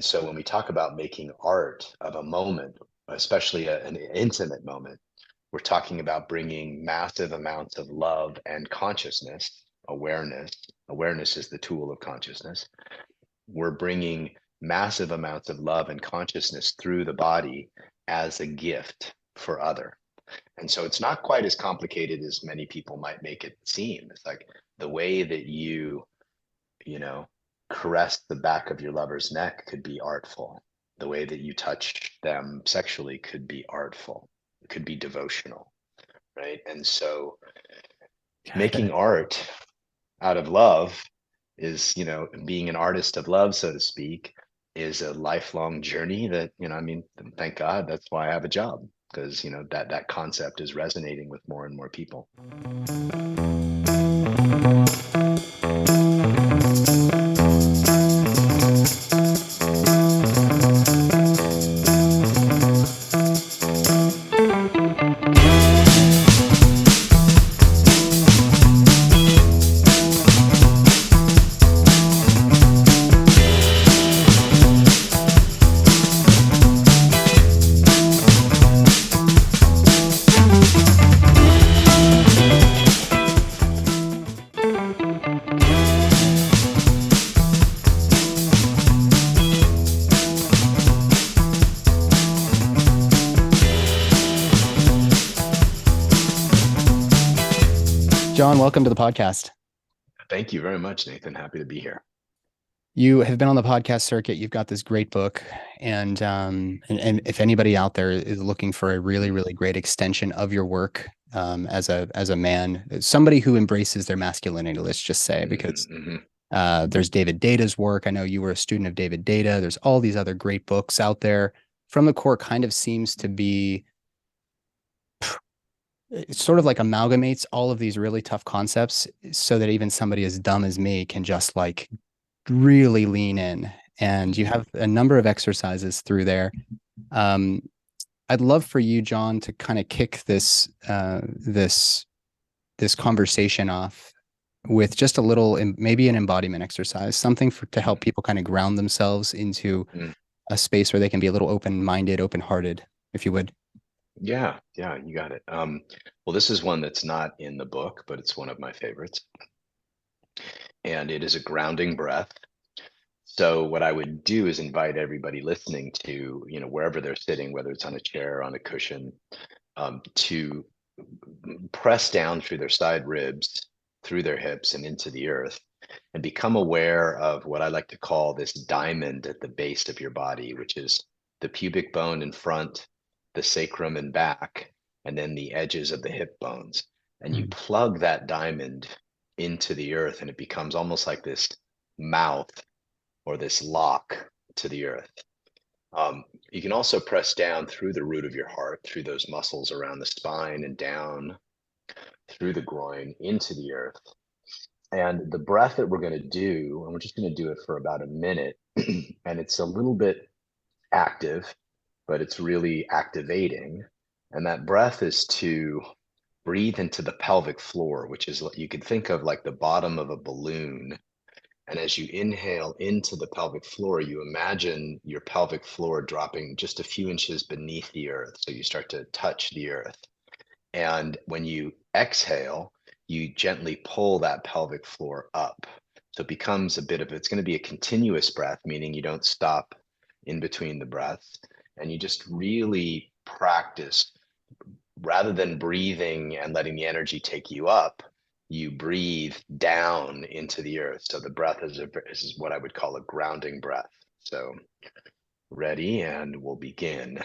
And so when we talk about making art of a moment, especially an intimate moment, we're talking about bringing massive amounts of love and consciousness, awareness. Awareness is the tool of consciousness. We're bringing massive amounts of love and consciousness through the body as a gift for other. And so it's not quite as complicated as many people might make it seem. It's like the way that you know, caress the back of your lover's neck could be artful. The way that you touch them sexually could be artful. It could be devotional, right? And so making art out of love is, being an artist of love, so to speak, is a lifelong journey that, I mean, thank God that's why I have a job, because, that concept is resonating with more and more people. John, welcome to the podcast. Thank you very much, Nathan. Happy to be here. You have been on the podcast circuit. You've got this great book, and if anybody out there is looking for a really, really great extension of your work as a man, somebody who embraces their masculinity, let's just say, because there's David Deda's work. I know you were a student of David Deda. There's all these other great books out there. From the Core kind of seems to be, it sort of like amalgamates all of these really tough concepts so that even somebody as dumb as me can just like really lean in. And you have a number of exercises through there. I'd love for you, John, to kind of kick this conversation off with just a little, maybe an embodiment exercise, something to help people kind of ground themselves into a space where they can be a little open-minded, open-hearted, if you would. Yeah, you got it. Well, this is one that's not in the book, but it's one of my favorites. And it is a grounding breath. So what I would do is invite everybody listening to, wherever they're sitting, whether it's on a chair or on a cushion, to press down through their side ribs, through their hips and into the earth, and become aware of what I like to call this diamond at the base of your body, which is the pubic bone in front, the sacrum and back, and then the edges of the hip bones. And you plug that diamond into the earth, and it becomes almost like this mouth or this lock to the earth. You can also press down through the root of your heart, through those muscles around the spine and down through the groin into the earth. And the breath that we're going to do, and we're just going to do it for about a minute, and it's a little bit active, but it's really activating. And that breath is to breathe into the pelvic floor, which is, you could think of like the bottom of a balloon. And as you inhale into the pelvic floor, you imagine your pelvic floor dropping just a few inches beneath the earth. So you start to touch the earth. And when you exhale, you gently pull that pelvic floor up. So it becomes it's going to be a continuous breath, meaning you don't stop in between the breaths. And you just really practice, rather than breathing and letting the energy take you up, you breathe down into the earth. So the breath is what I would call a grounding breath. So ready, and we'll begin.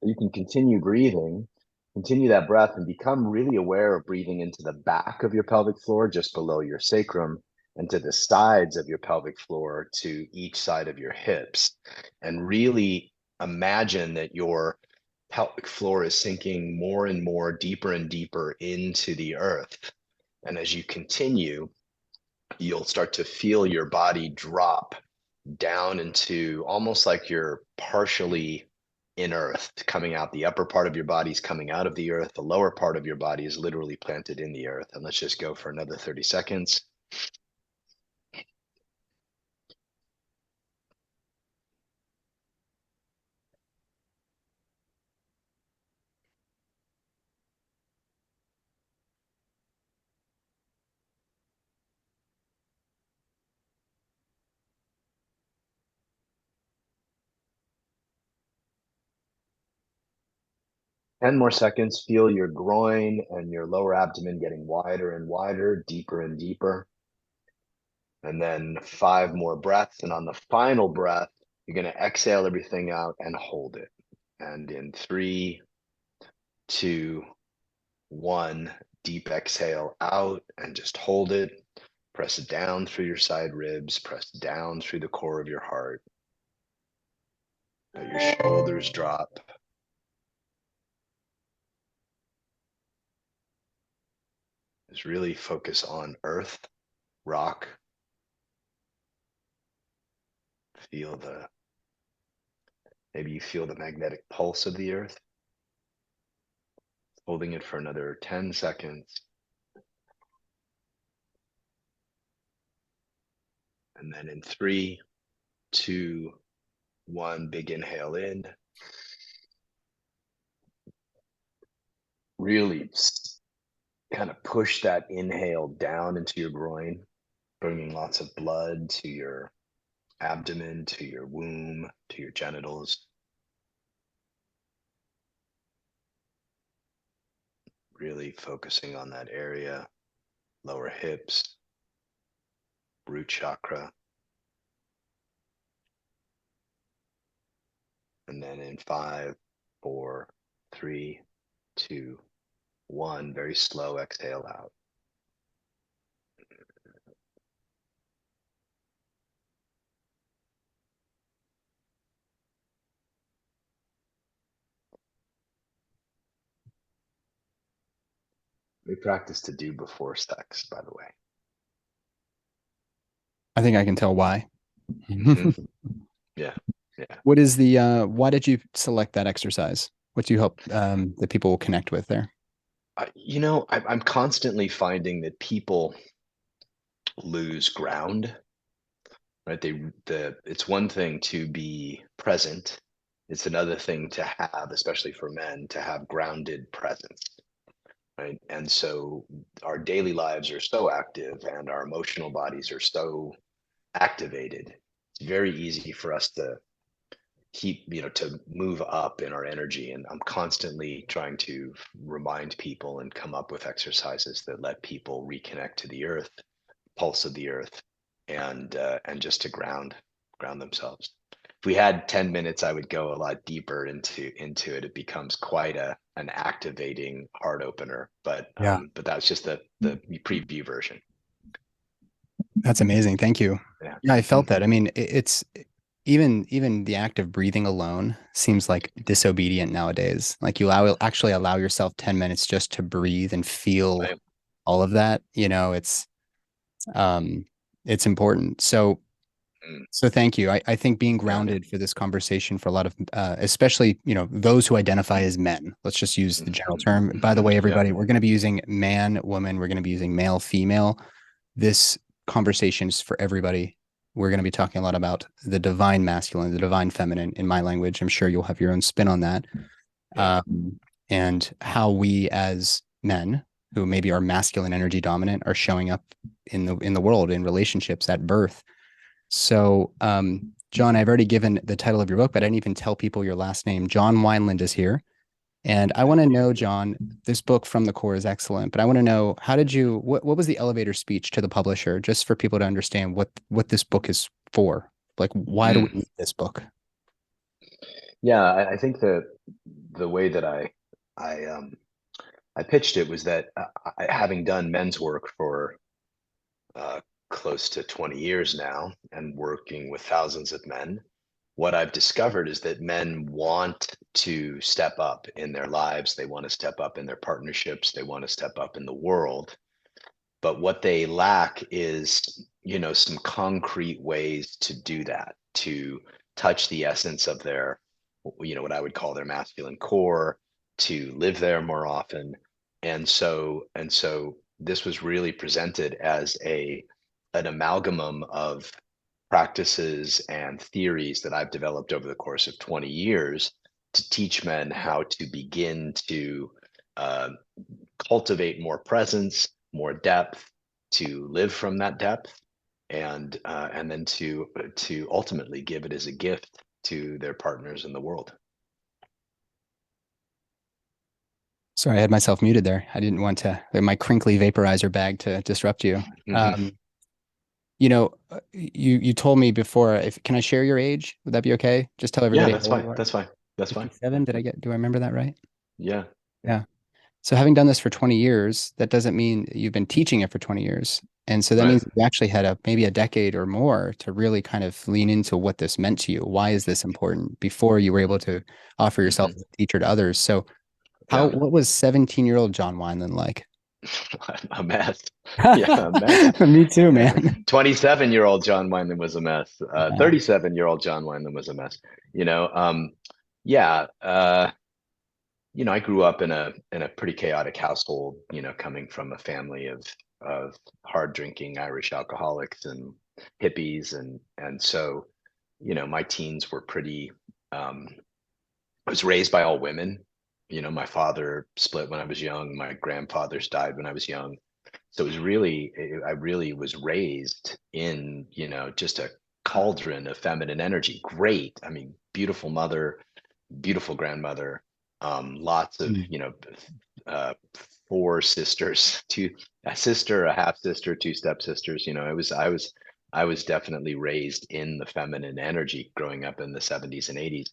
You can continue breathing, continue that breath, and become really aware of breathing into the back of your pelvic floor, just below your sacrum, and to the sides of your pelvic floor, to each side of your hips. And really imagine that your pelvic floor is sinking more and more, deeper and deeper into the earth. And as you continue, you'll start to feel your body drop down into almost like you're partially in earth, coming out. The upper part of your body is coming out of the earth. The lower part of your body is literally planted in the earth. And let's just go for another 30 seconds. 10 more seconds. Feel your groin and your lower abdomen getting wider and wider, deeper and deeper. And then 5 more breaths. And on the final breath, you're going to exhale everything out and hold it. And in 3, 2, 1, deep exhale out and just hold it. Press it down through your side ribs, press down through the core of your heart. Let your shoulders drop. Just really focus on earth, rock. Maybe you feel the magnetic pulse of the earth. Holding it for another 10 seconds. And then in 3, 2, 1, big inhale in. Really kind of push that inhale down into your groin, bringing lots of blood to your abdomen, to your womb, to your genitals. Really focusing on that area, lower hips, root chakra. And then in 5, 4, 3, 2, 1, very slow exhale out. We practice to do before sex, by the way. I think I can tell why. Yeah. Yeah. What is the why did you select that exercise? What do you hope that people will connect with there? I'm constantly finding that people lose ground, right? It's one thing to be present. It's another thing to have, especially for men, to have grounded presence, right? And so our daily lives are so active and our emotional bodies are so activated. It's very easy for us to to move up in our energy. And I'm constantly trying to remind people and come up with exercises that let people reconnect to the earth, pulse of the earth, and just to ground themselves. If we had 10 minutes, I would go a lot deeper into it. It becomes quite an activating heart opener, but Yeah. that's just the preview version. That's amazing. Thank you. Yeah. Yeah, I felt that. I mean, it's even the act of breathing alone seems like disobedient nowadays. Like you actually allow yourself 10 minutes just to breathe and feel Right. all of that. Um it's important. So Mm. so thank you. I think being Yeah. grounded for this conversation for a lot of especially, those who identify as men. Let's just use the general term. By the way, Yeah. everybody, we're going to be using man, woman, we're going to be using male, female. This conversation is for everybody. We're going to be talking a lot about the divine masculine, the divine feminine in my language. I'm sure you'll have your own spin on that. Yeah. And how we as men who maybe are masculine energy dominant are showing up in the world, in relationships at birth. So, John, I've already given the title of your book, but I didn't even tell people your last name. John Wineland is here. And I want to know, John, this book From the Core is excellent, but I want to know, what was the elevator speech to the publisher, just for people to understand what this book is for? Like, why do we Mm. need this book? Yeah, I think the way that I I pitched it was that having done men's work for uh, close to 20 years now and working with thousands of men, what I've discovered is that men want to step up in their lives. They want to step up in their partnerships. They want to step up in the world. but what they lack is, some concrete ways to do that, to touch the essence of their, what I would call their masculine core, to live there more often. And so this was really presented as an amalgamum of practices and theories that I've developed over the course of 20 years to teach men how to begin to uh, cultivate more presence, more depth, to live from that depth, and then to ultimately give it as a gift to their partners in the world. Sorry, I had myself muted there. I didn't want to my crinkly vaporizer bag to disrupt you. Hmm. Um, you told me before, if can I share your age? Would that be okay? Just tell Yeah, everybody that's how old fine. you are. That's fine. That's fine. Yeah. 57? Do I remember that right? Yeah. Yeah. Yeah. So having done this for 20 years, that doesn't mean you've been teaching it for 20 years. And so that Right. means you actually had maybe a decade or more to really kind of lean into what this meant to you. Why is this important before you were able to offer yourself Hmm. as a teacher to others? So Yeah. what was 17-year-old John Wineland like? A mess. Yeah, a mess. Me too, Yeah. man. 27-year-old John Wineland was a mess. Yeah. 37-year-old John Wineland was a mess. You know, yeah. I grew up in a pretty chaotic household, coming from a family of hard drinking Irish alcoholics and hippies, and so, my teens were pretty um I was raised by all women. My father split when I was young, my grandfathers died when I was young. So it was really, I really was raised in, just a cauldron of feminine energy. Great. I mean, beautiful mother, beautiful grandmother, lots of, Mm. uh, four sisters, a sister, a half sister, two stepsisters. I was definitely raised in the feminine energy growing up in the 70s and 80s.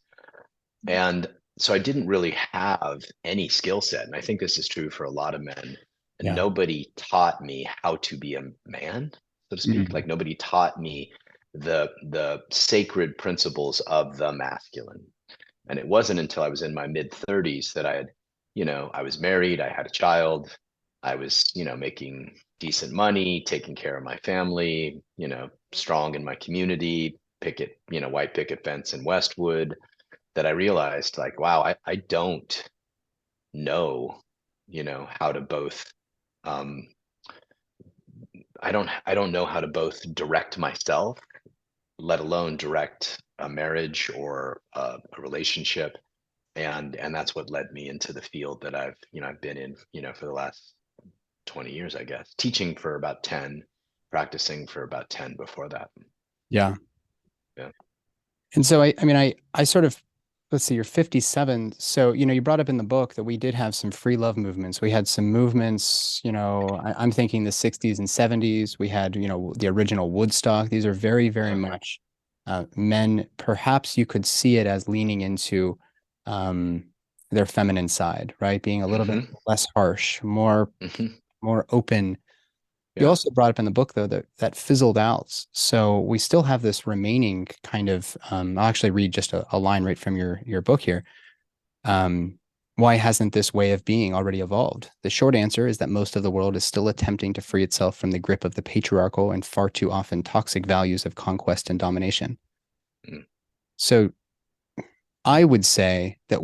And so I didn't really have any skill set. And I think this is true for a lot of men. And Yeah. nobody taught me how to be a man, so to speak. Mm. Like nobody taught me the sacred principles of the masculine. And it wasn't until I was in my mid 30s that I was married, I had a child, I was, making decent money, taking care of my family, strong in my community, white picket fence in Westwood, that I realized, like, wow, I don't know, how to both um I don't know how to both direct myself, let alone direct a marriage or a relationship. And that's what led me into the field that I've been in, for the last 20 years, I guess, teaching for about 10, practicing for about 10 before that. Yeah. Yeah. And so I mean I sort of let's see, you're 57. So, you brought up in the book that we did have some free love movements. We had some movements, I'm thinking the 60s and 70s. We had, the original Woodstock. These are very, very Uh-huh. much men. Perhaps you could see it as leaning into um, their feminine side, right? Being a little bit Hmm. less harsh, more open. You Yeah. also brought up in the book, though, that fizzled out. So we still have this remaining kind of. I'll actually read just a line right from your book here. Um, why hasn't this way of being already evolved? The short answer is that most of the world is still attempting to free itself from the grip of the patriarchal and far too often toxic values of conquest and domination. Mm. So I would say that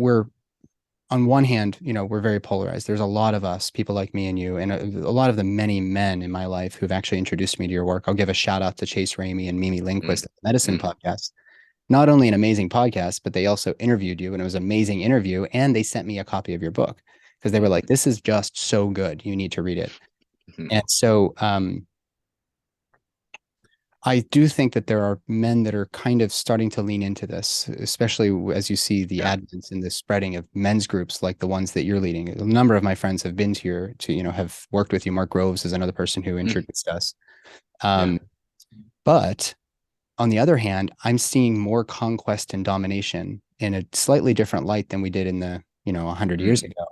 on one hand, we're very polarized. There's a lot of us, people like me and you, and a lot of the many men in my life who've actually introduced me to your work. I'll give a shout out to Chase Ramey and Mimi Mm. Lindquist at the Medicine Mm. Podcast. Not only an amazing podcast, but they also interviewed you, and it was an amazing interview. And they sent me a copy of your book because they were like, "This is just so good. You need to read it." Mm. And so, I do think that there are men that are kind of starting to lean into this, especially as you see the Yeah. advent and the spreading of men's groups like the ones that you're leading. A number of my friends have been to have worked with you. Mark Groves is another person who Mm. introduced us. Yeah. Um, but on the other hand, I'm seeing more conquest and domination in a slightly different light than we did in the, 100 years Mm. ago.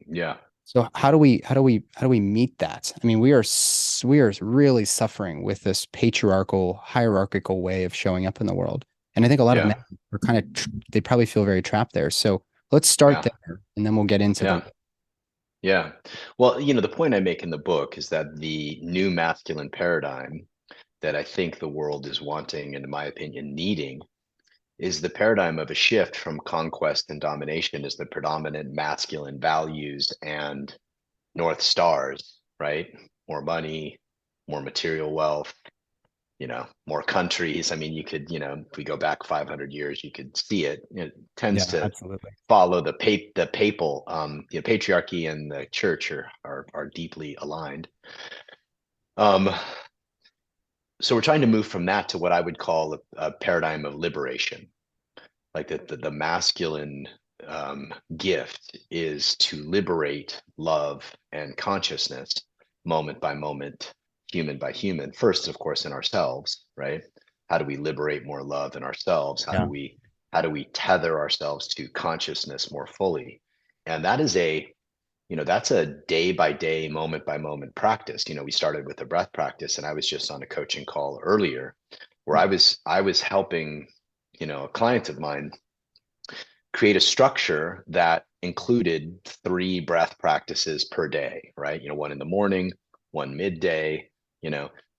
Yeah. So how do we meet that? I mean, we are really suffering with this patriarchal, hierarchical way of showing up in the world. And I think a lot of men Yeah. are kind of they probably feel very trapped there. So let's start Yeah. there and then we'll get into Yeah. Yeah. Well, the point I make in the book is that the new masculine paradigm that I think the world is wanting, and in my opinion, needing, is the paradigm of a shift from conquest and domination as the predominant masculine values and North Stars, right? More money, more material wealth, more countries. I mean, you could, if we go back 500 years, you could see it. It tends Yeah, to absolutely. follow the papal, patriarchy and the church are deeply aligned. Um, so we're trying to move from that to what I would call a paradigm of liberation. Like the masculine gift is to liberate love and consciousness moment by moment, human by human. First, of course, in ourselves, right? How do we liberate more love in ourselves? Yeah. How do we tether ourselves to consciousness more fully? And that's a day by day, moment by moment practice. We started with a breath practice, and I was just on a coaching call earlier where I was helping, a client of mine create a structure that included 3 breath practices per day, right? One in the morning, one midday,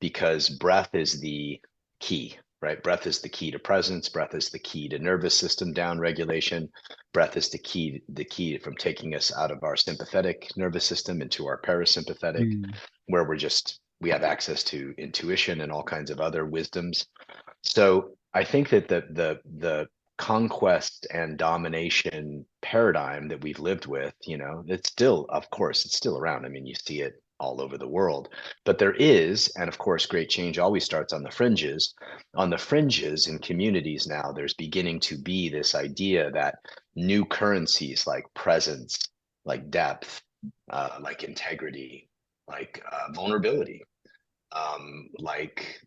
because breath is the key, right? Breath is the key to presence. Breath is the key to nervous system down regulation. Breath is the key from taking us out of our sympathetic nervous system into our parasympathetic, Mm. where we have access to intuition and all kinds of other wisdoms. So I think that the conquest and domination paradigm that we've lived with, it's still, of course, it's still around. I mean, you see it all over the world, but there is, and of course, great change always starts on the fringes. On the fringes in communities now, there's beginning to be this idea that new currencies like presence, like depth, like integrity, like vulnerability, like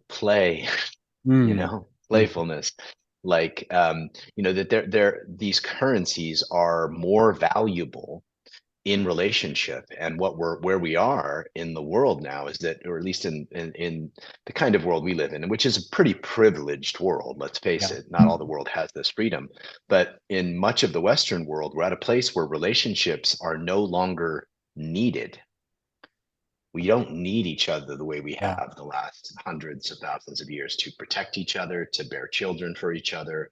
play, Mm. Mm. playfulness, like that there these currencies are more valuable in relationship. And where we are in the world now is that, or at least in the kind of world we live in, which is a pretty privileged world, let's face Yeah. it, not all the world has this freedom, but in much of the Western world, we're at a place where relationships are no longer needed. We don't need each other the way we Yeah. have the last hundreds of thousands of years to protect each other, to bear children for each other.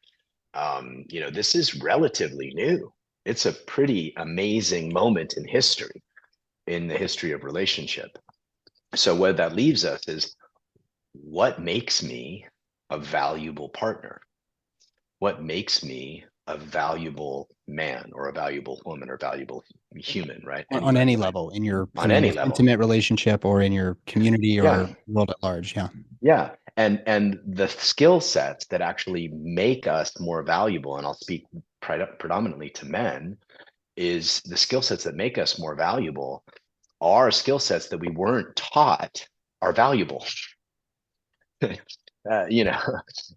This is relatively new. It's a pretty amazing moment in history, in the history of relationship. So what that leaves us is, what makes me a valuable partner? What makes me a valuable man or a valuable woman or valuable human, right? On Anywhere any in life, level, in your on kind of any most level. intimate relationship or in your community Yeah. or world at large. Yeah. Yeah. And the skill sets that actually make us more valuable, and I'll speak predominantly to men, is the skill sets that make us more valuable are skill sets that we weren't taught are valuable. uh, you know,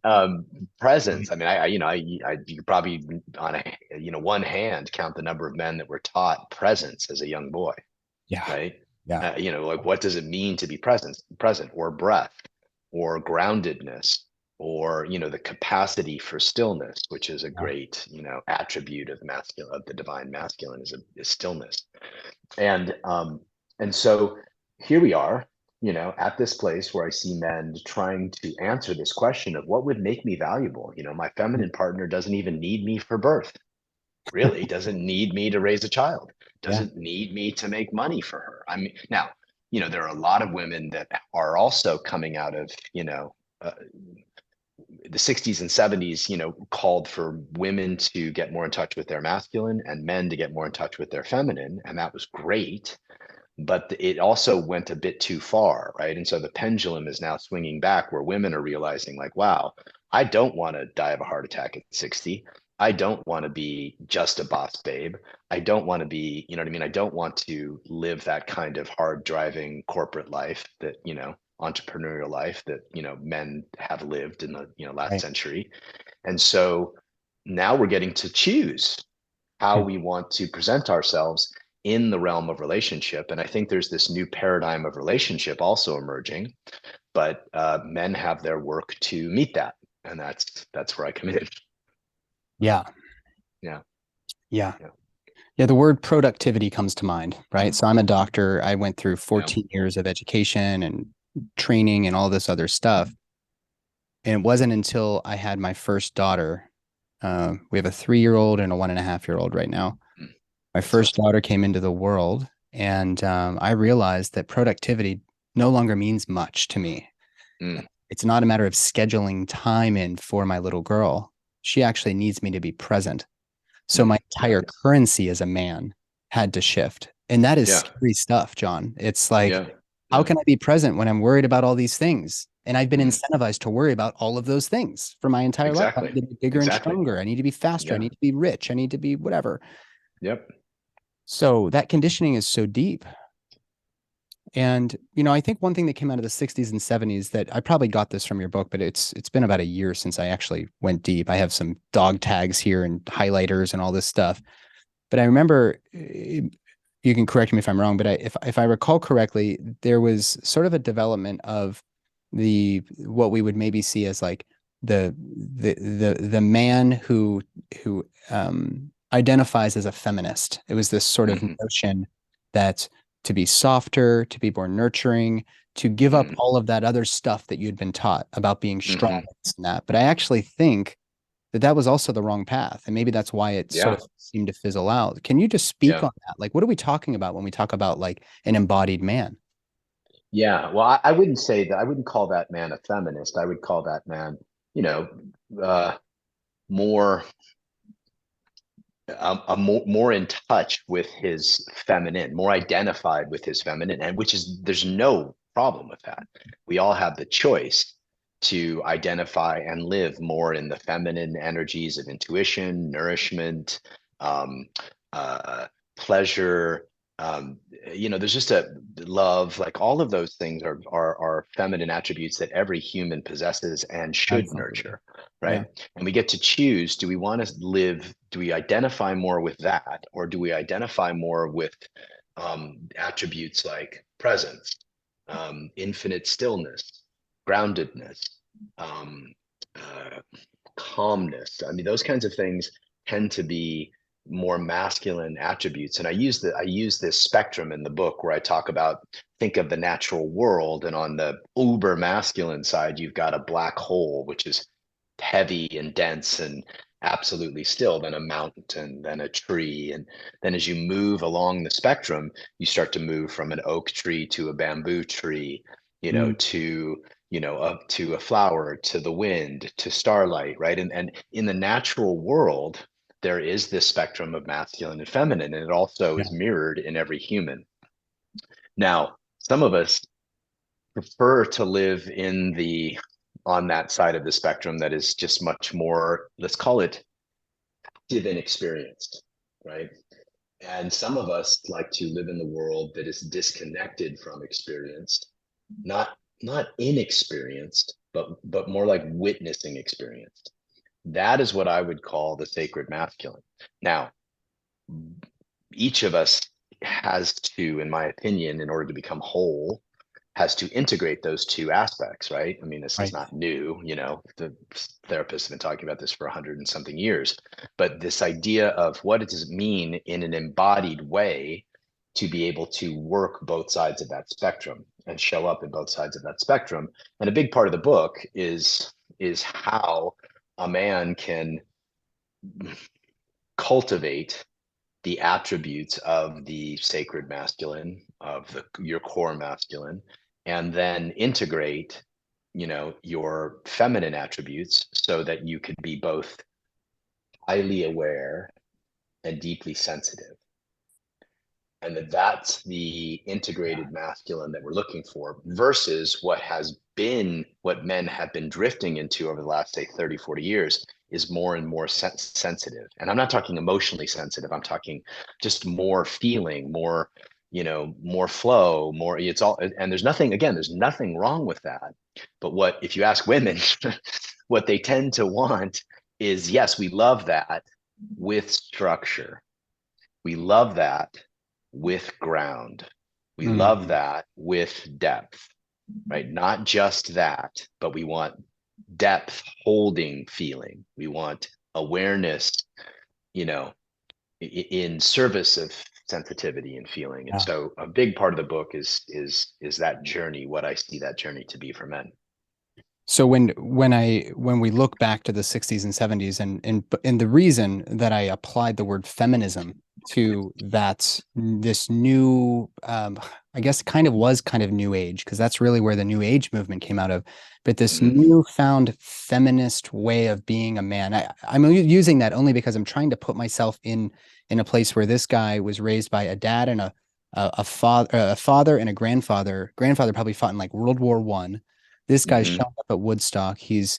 um, presence. I mean, you could probably on one hand count the number of men that were taught presence as a young boy, Yeah. right? Yeah. Like what does it mean to be present, or breath, or groundedness, or the capacity for stillness, which is a Yeah. great attribute of masculine, of the divine masculine, is stillness. And so here we are, at this place where I see men trying to answer this question of what would make me valuable. My feminine partner doesn't even need me for birth, really, doesn't need me to raise a child, Yeah. doesn't need me to make money for her. I mean, now, there are a lot of women that are also coming out of, uh, the 60s and 70s, called for women to get more in touch with their masculine and men to get more in touch with their feminine. And that was great, but it also went a bit too far, right? And so the pendulum is now swinging back, where women are realizing, like, wow, I don't want to die of a heart attack at 60. I don't want to be just a boss babe. I don't want to be, you know what I mean? I don't want to live that kind of hard driving corporate life that, entrepreneurial life that, men have lived in the, last Right. century. And so now we're getting to choose how Hmm. we want to present ourselves in the realm of relationship. And I think there's this new paradigm of relationship also emerging, but men have their work to meet that, and that's where I come in. Yeah. Yeah, Yeah. yeah. Yeah, the word productivity comes to mind, right? So I'm a doctor. I went through Yeah. 14 years of education and training and all this other stuff. And it wasn't until I had my first daughter. We have a 3-year-old and a 1.5-year-old right now. Mm. My That's first fascinating. daughter came into the world, and I realized that productivity no longer means much to me. Mm. It's not a matter of scheduling time in for my little girl. She actually needs me to be present. So my Yeah. entire currency as a man had to shift. And that is Yeah. scary stuff, John. It's like, Yeah. how Yeah. can I be present when I'm worried about all these things? And I've been Mm. incentivized to worry about all of those things for my entire life. I Exactly. need to be bigger and Exactly. stronger. I need to be faster. I Yeah. need to be rich. I need to be whatever. Yep. So that conditioning is so deep. And I think one thing that came out of the 60s and 70s that I probably got this from your book, but it's been about a year since I actually went deep. I have some dog tags here and highlighters and all this stuff. But I remember, you can correct me if I'm wrong, but if I recall correctly, there was sort of a development of the what we would maybe see as like the man who identifies as a feminist. It was this sort of Hmm. notion that to be softer, to be more nurturing, to give up Mm. all of that other stuff that you'd been taught about being strong Hmm. and this and that. But I actually think that that was also the wrong path. And maybe that's why it sort Yeah. of seemed to fizzle out. Can you just speak Yeah. on that? Like, what are we talking about when we talk about like an embodied man? Yeah. Well, I wouldn't say that. I wouldn't call that man a feminist. I would call that man, you know, uh, more more in touch with his feminine, more identified with his feminine, and which is there's no problem with that. We all have the choice to identify and live more in the feminine energies of intuition, nourishment, um, uh, pleasure. Um, there's just a love, like all of those things are feminine attributes that every human possesses and should Absolutely. nurture, Yeah. right? And we get to choose, do we want to live, do we identify more with that, or do we identify more with attributes like presence, infinite stillness, groundedness, um, uh, calmness? I mean, those kinds of things tend to be more masculine attributes. And I use this spectrum in the book where I talk about, think of the natural world, and on the uber masculine side, you've got a black hole, which is heavy and dense and absolutely still, then a mountain, then a tree. And then as you move along the spectrum, you start to move from an oak tree to a bamboo tree, Mm, to up to a flower, to the wind, to starlight, right? And in the natural world, there is this spectrum of masculine and feminine, and it also yeah. is mirrored in every human. Now, some of us prefer to live in the on that side of the spectrum that is just much more, let's call it, active and experienced, right? And some of us like to live in the world that is disconnected from experienced, not inexperienced, but more like witnessing experienced. That is what I would call the sacred masculine. Now, each of us has to, in my opinion, in order to become whole, has to integrate those two aspects, right? I mean, this is Right. not new. The therapists have been talking about this for 100 and something years. But this idea of what does it mean in an embodied way to be able to work both sides of that spectrum and show up in both sides of that spectrum. And a big part of the book is how a man can cultivate the attributes of the sacred masculine, of your core masculine, and then integrate, your feminine attributes so that you could be both highly aware and deeply sensitive. And that's the integrated masculine that we're looking for versus what men have been drifting into over the last, say, 30, 40 years, is more and more sensitive. And I'm not talking emotionally sensitive. I'm talking just more feeling, more, more flow, more. It's all, and there's nothing wrong with that. But if you ask women, what they tend to want is, yes, we love that with structure. We love that with ground. We love Mm, that with depth, right? Not just that, but we want depth holding feeling. We want awareness, you know, in service of sensitivity and feeling. And Yeah. so a big part of the book is that journey, what I see that journey to be for men. So when we look back to the 60s and 70s, and the reason that I applied the word feminism to that, this new, I guess kind of was kind of new age, because that's really where the new age movement came out of, but this Hmm. newfound feminist way of being a man. I'm using that only because I'm trying to put myself in a place where this guy was raised by a dad and a father and a grandfather. Grandfather probably fought in like World War I. This guy's Hmm. showing up at Woodstock. He's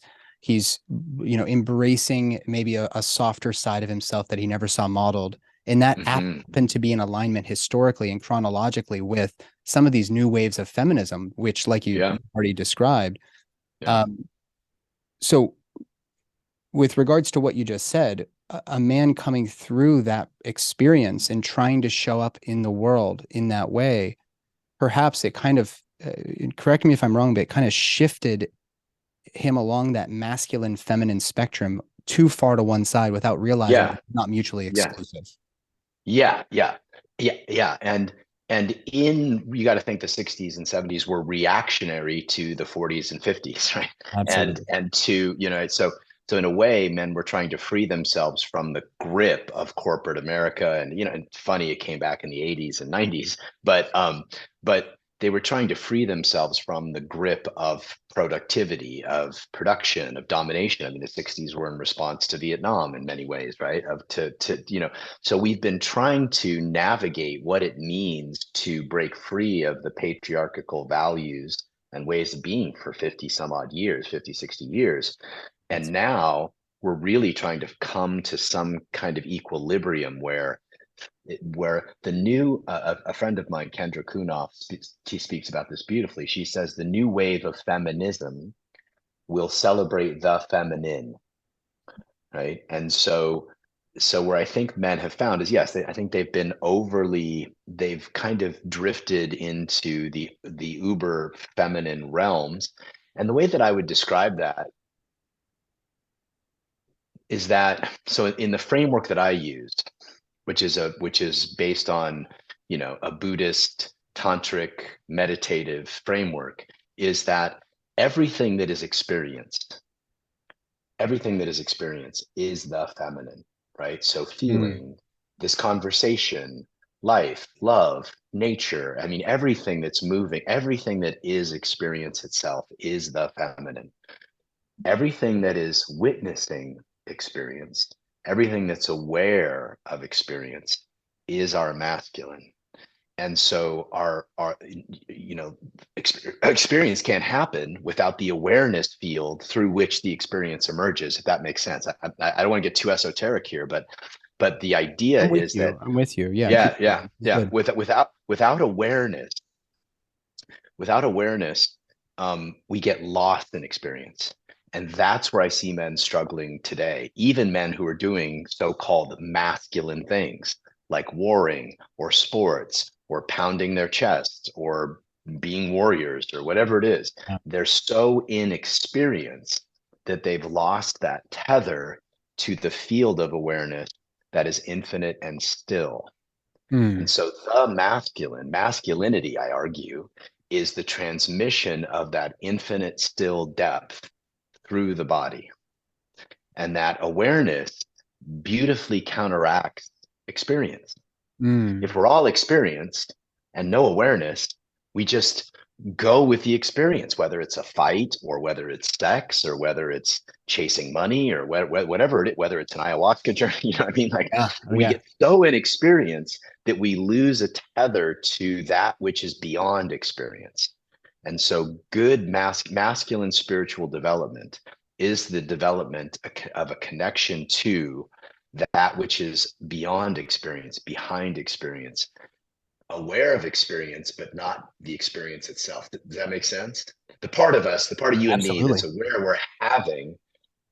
embracing maybe a softer side of himself that he never saw modeled. And that Hmm. happened to be in alignment historically and chronologically with some of these new waves of feminism, which, like you Yeah. already described. Yeah. Um, so, with regards to what you just said, a man coming through that experience and trying to show up in the world in that way, perhaps it kind of, correct me if I'm wrong, but it kind of shifted him along that masculine feminine spectrum too far to one side without realizing Yeah. that it's not mutually Yeah. exclusive. Yeah. Yeah. Yeah. Yeah. And in, you got to think the 60s and 70s were reactionary to the 40s and 50s, right? Absolutely. And to, so in a way, men were trying to free themselves from the grip of corporate America. And, and funny, it came back in the 80s and 90s, but they were trying to free themselves from the grip of productivity, of production, of domination. I mean, the 60s were in response to Vietnam in many ways, right? So we've been trying to navigate what it means to break free of the patriarchal values and ways of being for 50 some odd years, 50, 60 years. And That's now we're really trying to come to some kind of equilibrium where the new a friend of mine, Kendra Kunoff, she speaks about this beautifully. She says the new wave of feminism will celebrate the feminine, right? And so where I think men have found is, yes, I think they've kind of drifted into the uber feminine realms. And the way that I would describe that is that, so in the framework that I used, which is based on, a Buddhist tantric meditative framework, is that everything that is experienced everything that is experienced is the feminine, right? So mm, feeling, this conversation, life, love, nature, I mean, everything that's moving, everything that is experience itself is the feminine. Everything that is witnessing experience, everything that's aware of experience is our masculine. And so our experience can't happen without the awareness field through which the experience emerges, if that makes sense. I don't want to get too esoteric here, but the idea I'm with is that, you. I'm with you. Yeah, keep yeah, yeah, going. It's yeah, good. without awareness, without awareness, we get lost in experience. And that's where I see men struggling today, even men who are doing so-called masculine things like warring or sports or pounding their chests or being warriors or whatever it is. Yeah. They're so inexperienced that they've lost that tether to the field of awareness that is infinite and still. And Mm, so the masculinity, I argue, is the transmission of that infinite still depth through the body. And that awareness beautifully counteracts experience. If mm, we're all experienced and no awareness, we just go with the experience, whether it's a fight or whether it's sex or whether it's chasing money or whatever it is, whether it's an ayahuasca journey. You know what I mean? Like, yeah. Oh, we yeah. get so inexperienced that we lose a tether to that which is beyond experience. And so good masculine spiritual development is the development of a connection to that which is beyond experience, behind experience, aware of experience, but not the experience itself. Does that make sense? The part of us, the part of you and me that's Absolutely. aware we're having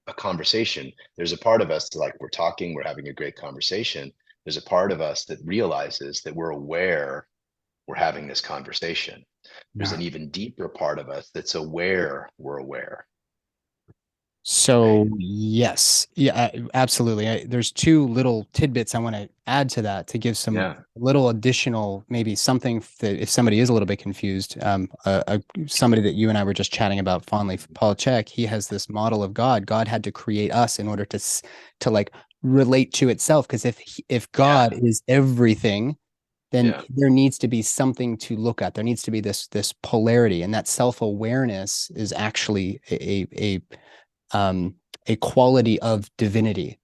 a conversation, there's a part of us that, like, we're talking, we're having a great conversation. There's a part of us that realizes that we're aware we're having this conversation. There's Yeah. an even deeper part of us that's aware we're aware. So right? yes, yeah, absolutely. There's two little tidbits I want to add to that to give some Yeah, little additional, maybe something that if somebody is a little bit confused, somebody that you and I were just chatting about fondly, Paul Chek, he has this model of God. God had to create us in order to like relate to itself. Because if God yeah, is everything, then yeah, there needs to be something to look at. There needs to be this polarity, and that self-awareness is actually a quality of divinity. yeah,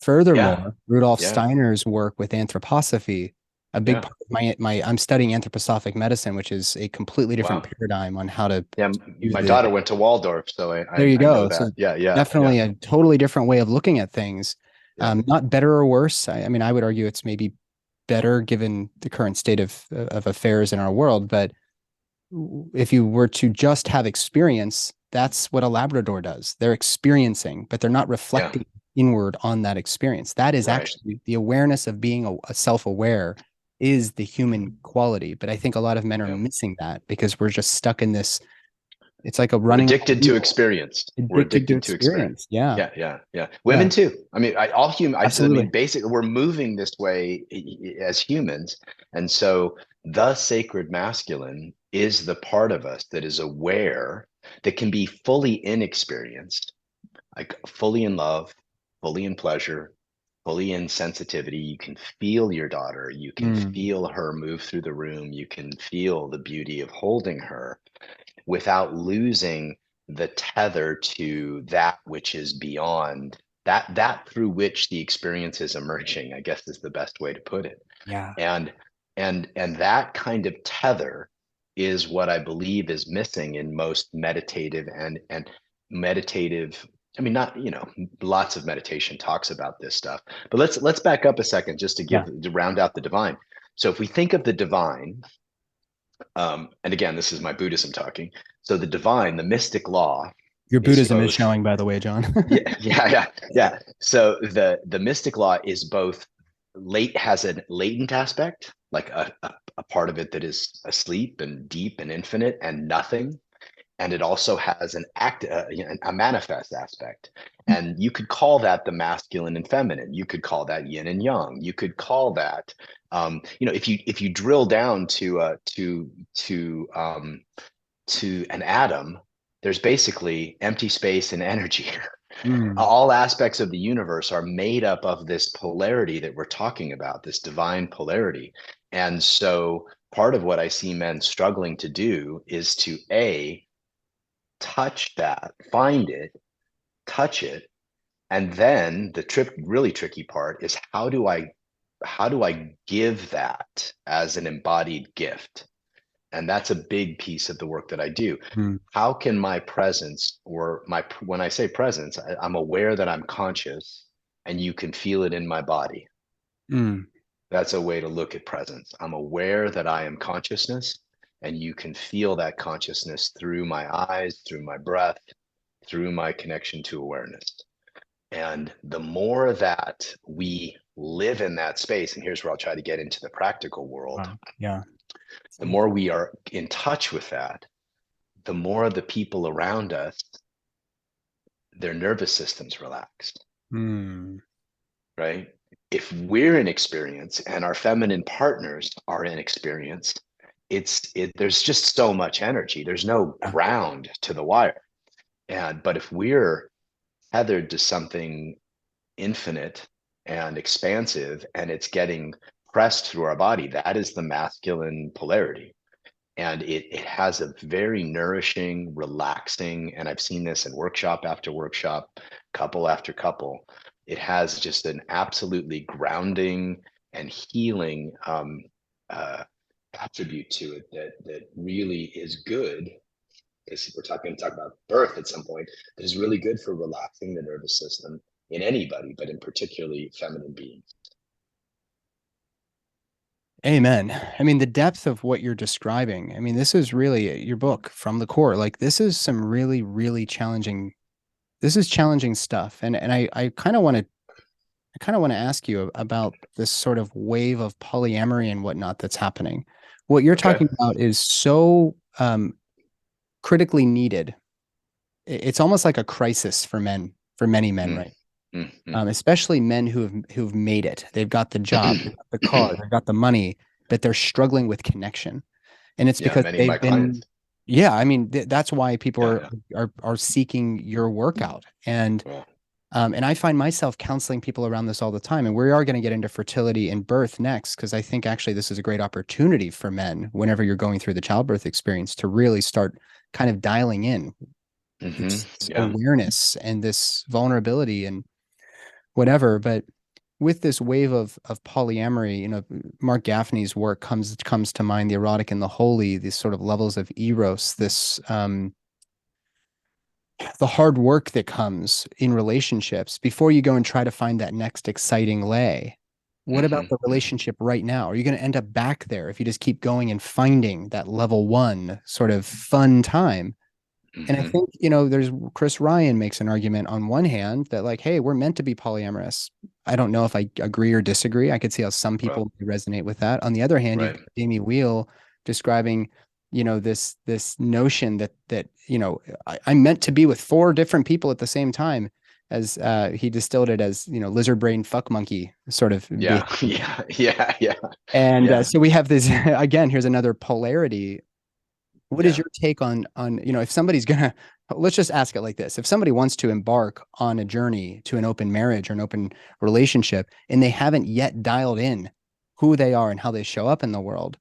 Furthermore, Rudolf yeah, Steiner's work with anthroposophy, a big yeah. part of my I'm studying anthroposophic medicine, which is a completely different Wow. paradigm on how to Yeah, do my the. daughter went to Waldorf, so There you I know go. that. So Yeah, yeah, yeah, definitely a totally different way of looking at things. yeah, Not better or worse. I mean, I would argue it's maybe better given the current state of affairs in our world, but if you were to just have experience, that's what a Labrador does. They're experiencing, but they're not yeah. reflecting inward on that experience. That is Right. actually the awareness of being a self-aware is the human quality. But I think a lot of men are Yeah. missing that because we're just stuck in this. It's like a We're running on a addicted to wheel, experience. We're addicted to addicted to experience. experience. Yeah. Yeah, yeah, yeah. Yeah. Women too. I mean, all human. I mean, Absolutely. basically, we're moving this way as humans, and so the sacred masculine is the part of us that is aware, that can be fully inexperienced, like fully in love, fully in pleasure, fully in sensitivity. You can feel your daughter. You can Mm, feel her move through the room. You can feel the beauty of holding her without losing the tether to that which is beyond that through which the experience is emerging, I guess, is the best way to put it. yeah. And and that kind of tether is what I believe is missing in most meditative and meditative. I mean, not, lots of meditation talks about this stuff, but let's back up a second just Yeah. to round out the divine. So if we think of the divine, and again, this is my Buddhism talking. So the divine, the mystic law, Your is Buddhism is both. showing, by the way, John. Yeah, yeah, yeah, yeah. So the mystic law is both late has a latent aspect, like a part of it that is asleep and deep and infinite and nothing, and it also has an a manifest aspect. And you could call that the masculine and feminine. You could call that yin and yang. You could call that, if you drill down to an atom, there's basically empty space and energy. Mm, All aspects of the universe are made up of this polarity that we're talking about, this divine polarity. And so part of what I see men struggling to do is to touch that, find it, touch it, and then the really tricky part is how do I give that as an embodied gift? And that's a big piece of the work that I do. mm, How can my presence, or when I say presence, I'm aware that I'm conscious and you can feel it in my body. mm, That's a way to look at presence. I'm aware that I am consciousness and you can feel that consciousness through my eyes, through my breath, through my connection to awareness. And the more that we live in that space, and here's where I'll try to get into the practical world, wow. Yeah. the more we are in touch with that, the more the people around us, their nervous systems relax, Mm, right? If we're in experience and our feminine partners are in experience, there's just so much energy. There's no yeah. ground to the wire. But if we're tethered to something infinite and expansive and it's getting pressed through our body, that is the masculine polarity. And it has a very nourishing, relaxing, and I've seen this in workshop after workshop, couple after couple. It has just an absolutely grounding and healing uh, attribute to it that really is good. Because we're talking to talk about birth at some point, that is really good for relaxing the nervous system in anybody, but in particularly feminine beings. Amen. I mean, the depth of what you're describing, I mean, this is really your book from the core. Like this is some really, really challenging, this is challenging stuff. And I kind of want to ask you about this sort of wave of polyamory and whatnot that's happening. What you're Okay. talking about is so critically needed it's almost like a crisis for men, for many men, Mm, right? mm, Especially men who've made it. They've got the job, they've got the car, mm. they've got the money, but they're struggling with connection. And it's Yeah, because many of my they've been, clients. yeah, I mean, that's why people Yeah, yeah. are seeking your workout. Well, And I find myself counseling people around this all the time. And we are going to get into fertility and birth next, because I think actually this is a great opportunity for men whenever you're going through the childbirth experience to really start kind of dialing in this yeah. awareness and this vulnerability and whatever. But with this wave of polyamory, Mark Gaffney's work comes to mind, the erotic and the holy, these sort of levels of eros, this the hard work that comes in relationships before you go and try to find that next exciting lay. What about the Hmm. relationship right now? Are you going to end up back there if you just keep going and finding that level one sort of fun time? And I Hmm. think, there's Chris Ryan makes an argument on one hand that, like, hey, we're meant to be polyamorous. I don't know if I agree or disagree. I could see how some Well, people resonate with that. On the other hand, you've right. got Jamie Wheel describing, this notion that, I'm meant to be with four different people at the same time, as he distilled it as, lizard brain fuck monkey sort of Yeah, behavior. yeah, yeah, yeah, And yeah, so we have this again, here's another polarity. What is yeah. your take on, if somebody's gonna, let's just ask it like this. If somebody wants to embark on a journey to an open marriage or an open relationship and they haven't yet dialed in who they are and how they show up in the world,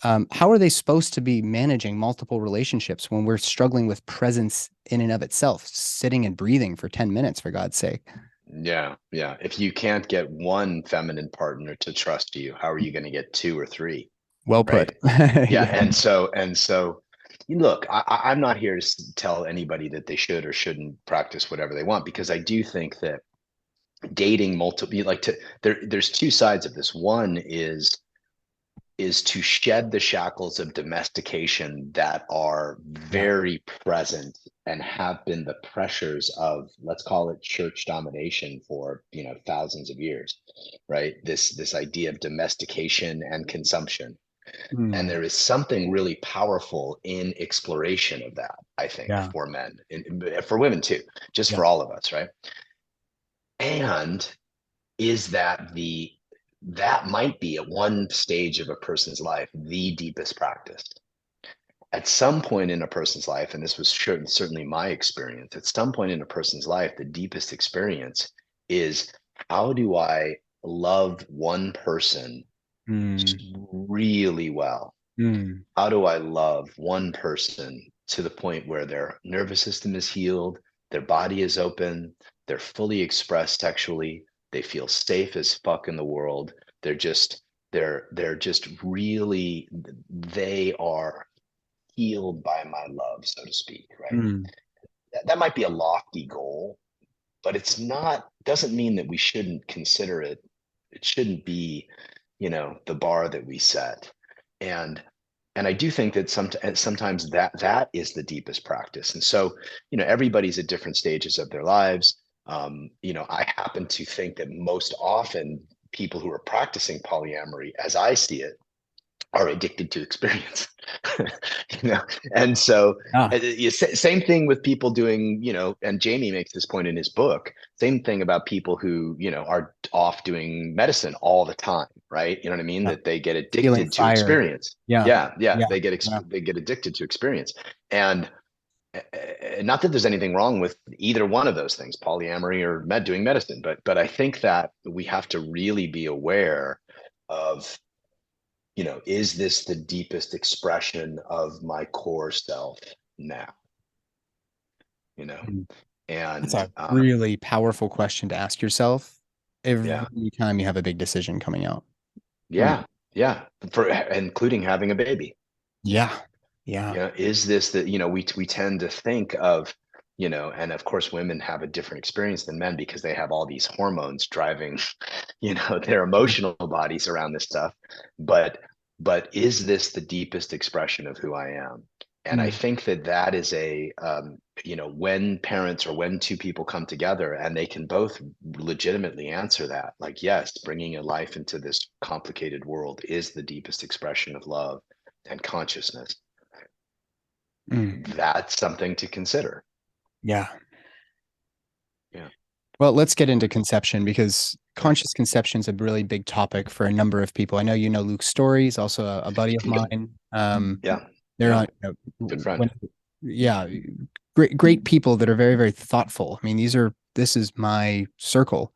how are they supposed to be managing multiple relationships when we're struggling with presence in and of itself, sitting and breathing for 10 minutes, for God's sake? Yeah, yeah. If you can't get one feminine partner to trust you, how are you going to get two or three? Well put. Right? Yeah. Yeah. And so, look, I'm not here to tell anybody that they should or shouldn't practice whatever they want, because I do think that dating multiple, there's two sides of this. One is to shed the shackles of domestication that are Yeah. very present and have been the pressures of, let's call it, church domination for thousands of years, right? This idea of domestication and consumption. And Mm, there is something really powerful in exploration of that, I think, yeah. for men and for women too, just Yeah. for all of us, right? And is that might be at one stage of a person's life the deepest practice. At some point in a person's life, and this was certainly my experience, at some point in a person's life, the deepest experience is, how do I love one person Mm, really well? mm, How do I love one person to the point where their nervous system is healed, their body is open, they're fully expressed sexually, they feel safe as fuck in the world. They're just really, they are healed by my love, so to speak, right? mm, That might be a lofty goal, but it's not, doesn't mean that we shouldn't consider it. It shouldn't be, the bar that we set. And and I do think that sometimes that is the deepest practice. And so, everybody's at different stages of their lives. I happen to think that most often people who are practicing polyamory, as I see it, are addicted to experience. you know and so, yeah. same thing with people doing, and Jamie makes this point in his book. Same thing about people who, are off doing medicine all the time, right? You know what I mean? Yeah. That they get Feeling addicted to fire. experience. Yeah. Yeah, yeah, Yeah. Yeah. they get addicted to experience. And not that there's anything wrong with either one of those things, polyamory or doing medicine, but I think that we have to really be aware of, is this the deepest expression of my core self now? You know, Mm. That's and a really powerful question to ask yourself yeah, every time you have a big decision coming out. Right. yeah, yeah, for including having a baby. Yeah. Yeah. Is this that, we tend to think of, and of course women have a different experience than men because they have all these hormones driving, their emotional bodies around this stuff. But is this the deepest expression of who I am? And I Mm. think that is when parents, or when two people come together and they can both legitimately answer that, like, yes, bringing a life into this complicated world is the deepest expression of love and consciousness. Mm. That's something to consider. Yeah. Yeah. Well, let's get into Yeah. conception because Sure. conscious conception is a really big topic for a number of people. I know you know Luke Story. He's also a buddy of Yep. mine. Yeah. They're Yeah. on, Good when, friend. yeah, great people that are very, very thoughtful. I mean, this is my circle.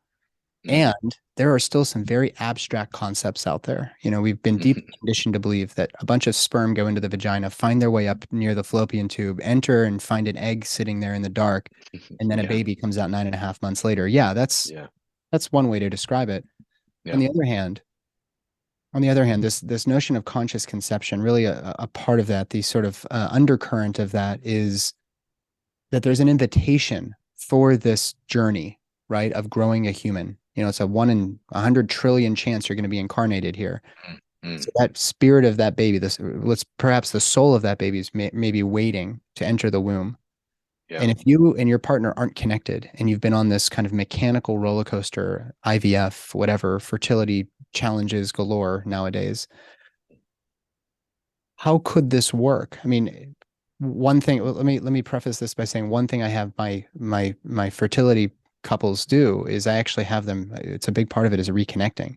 Mm. And there are still some very abstract concepts out there. You know, we've been deeply conditioned to believe that a bunch of sperm go into the vagina, find their way up near the fallopian tube, enter and find an egg sitting there in the dark, and then a Yeah. baby comes out 9.5 months later. Yeah, Yeah. that's one way to describe it. On Yeah. the other hand, this notion of conscious conception, really a part of that, the sort of undercurrent of that is that there's an invitation for this journey, right, of growing a human. You know, it's a 1 in 100 trillion chance you're going to be incarnated here. Mm. Mm. So that spirit of that baby, this let's perhaps the soul of that baby is maybe waiting to enter the womb. Yeah. And if you and your partner aren't connected and you've been on this kind of mechanical roller coaster, IVF, whatever, fertility challenges galore nowadays, how could this work? I mean, one thing, let me preface this by saying one thing I have my fertility couples do is I actually have them, it's a big part of it is reconnecting.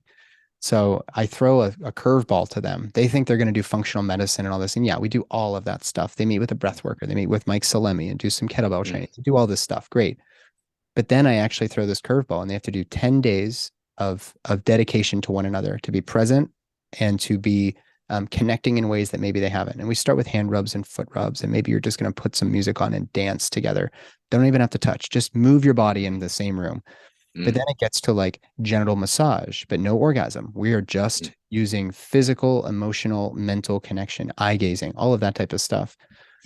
So I throw a curveball to them. They think they're going to do functional medicine and all this. And yeah, we do all of that stuff. They meet with a breath worker, they meet with Mike Salemi and do some kettlebell Mm. training, they do all this stuff. Great. But then I actually throw this curveball and they have to do 10 days of dedication to one another, to be present and to be connecting in ways that maybe they haven't. And we start with hand rubs and foot rubs, and maybe you're just going to put some music on and dance together. Don't even have to touch, just move your body in the same room. But then Mm. it gets to like genital massage, but no orgasm. We are Mm. just using physical, emotional, mental connection, eye gazing, all of that type of stuff.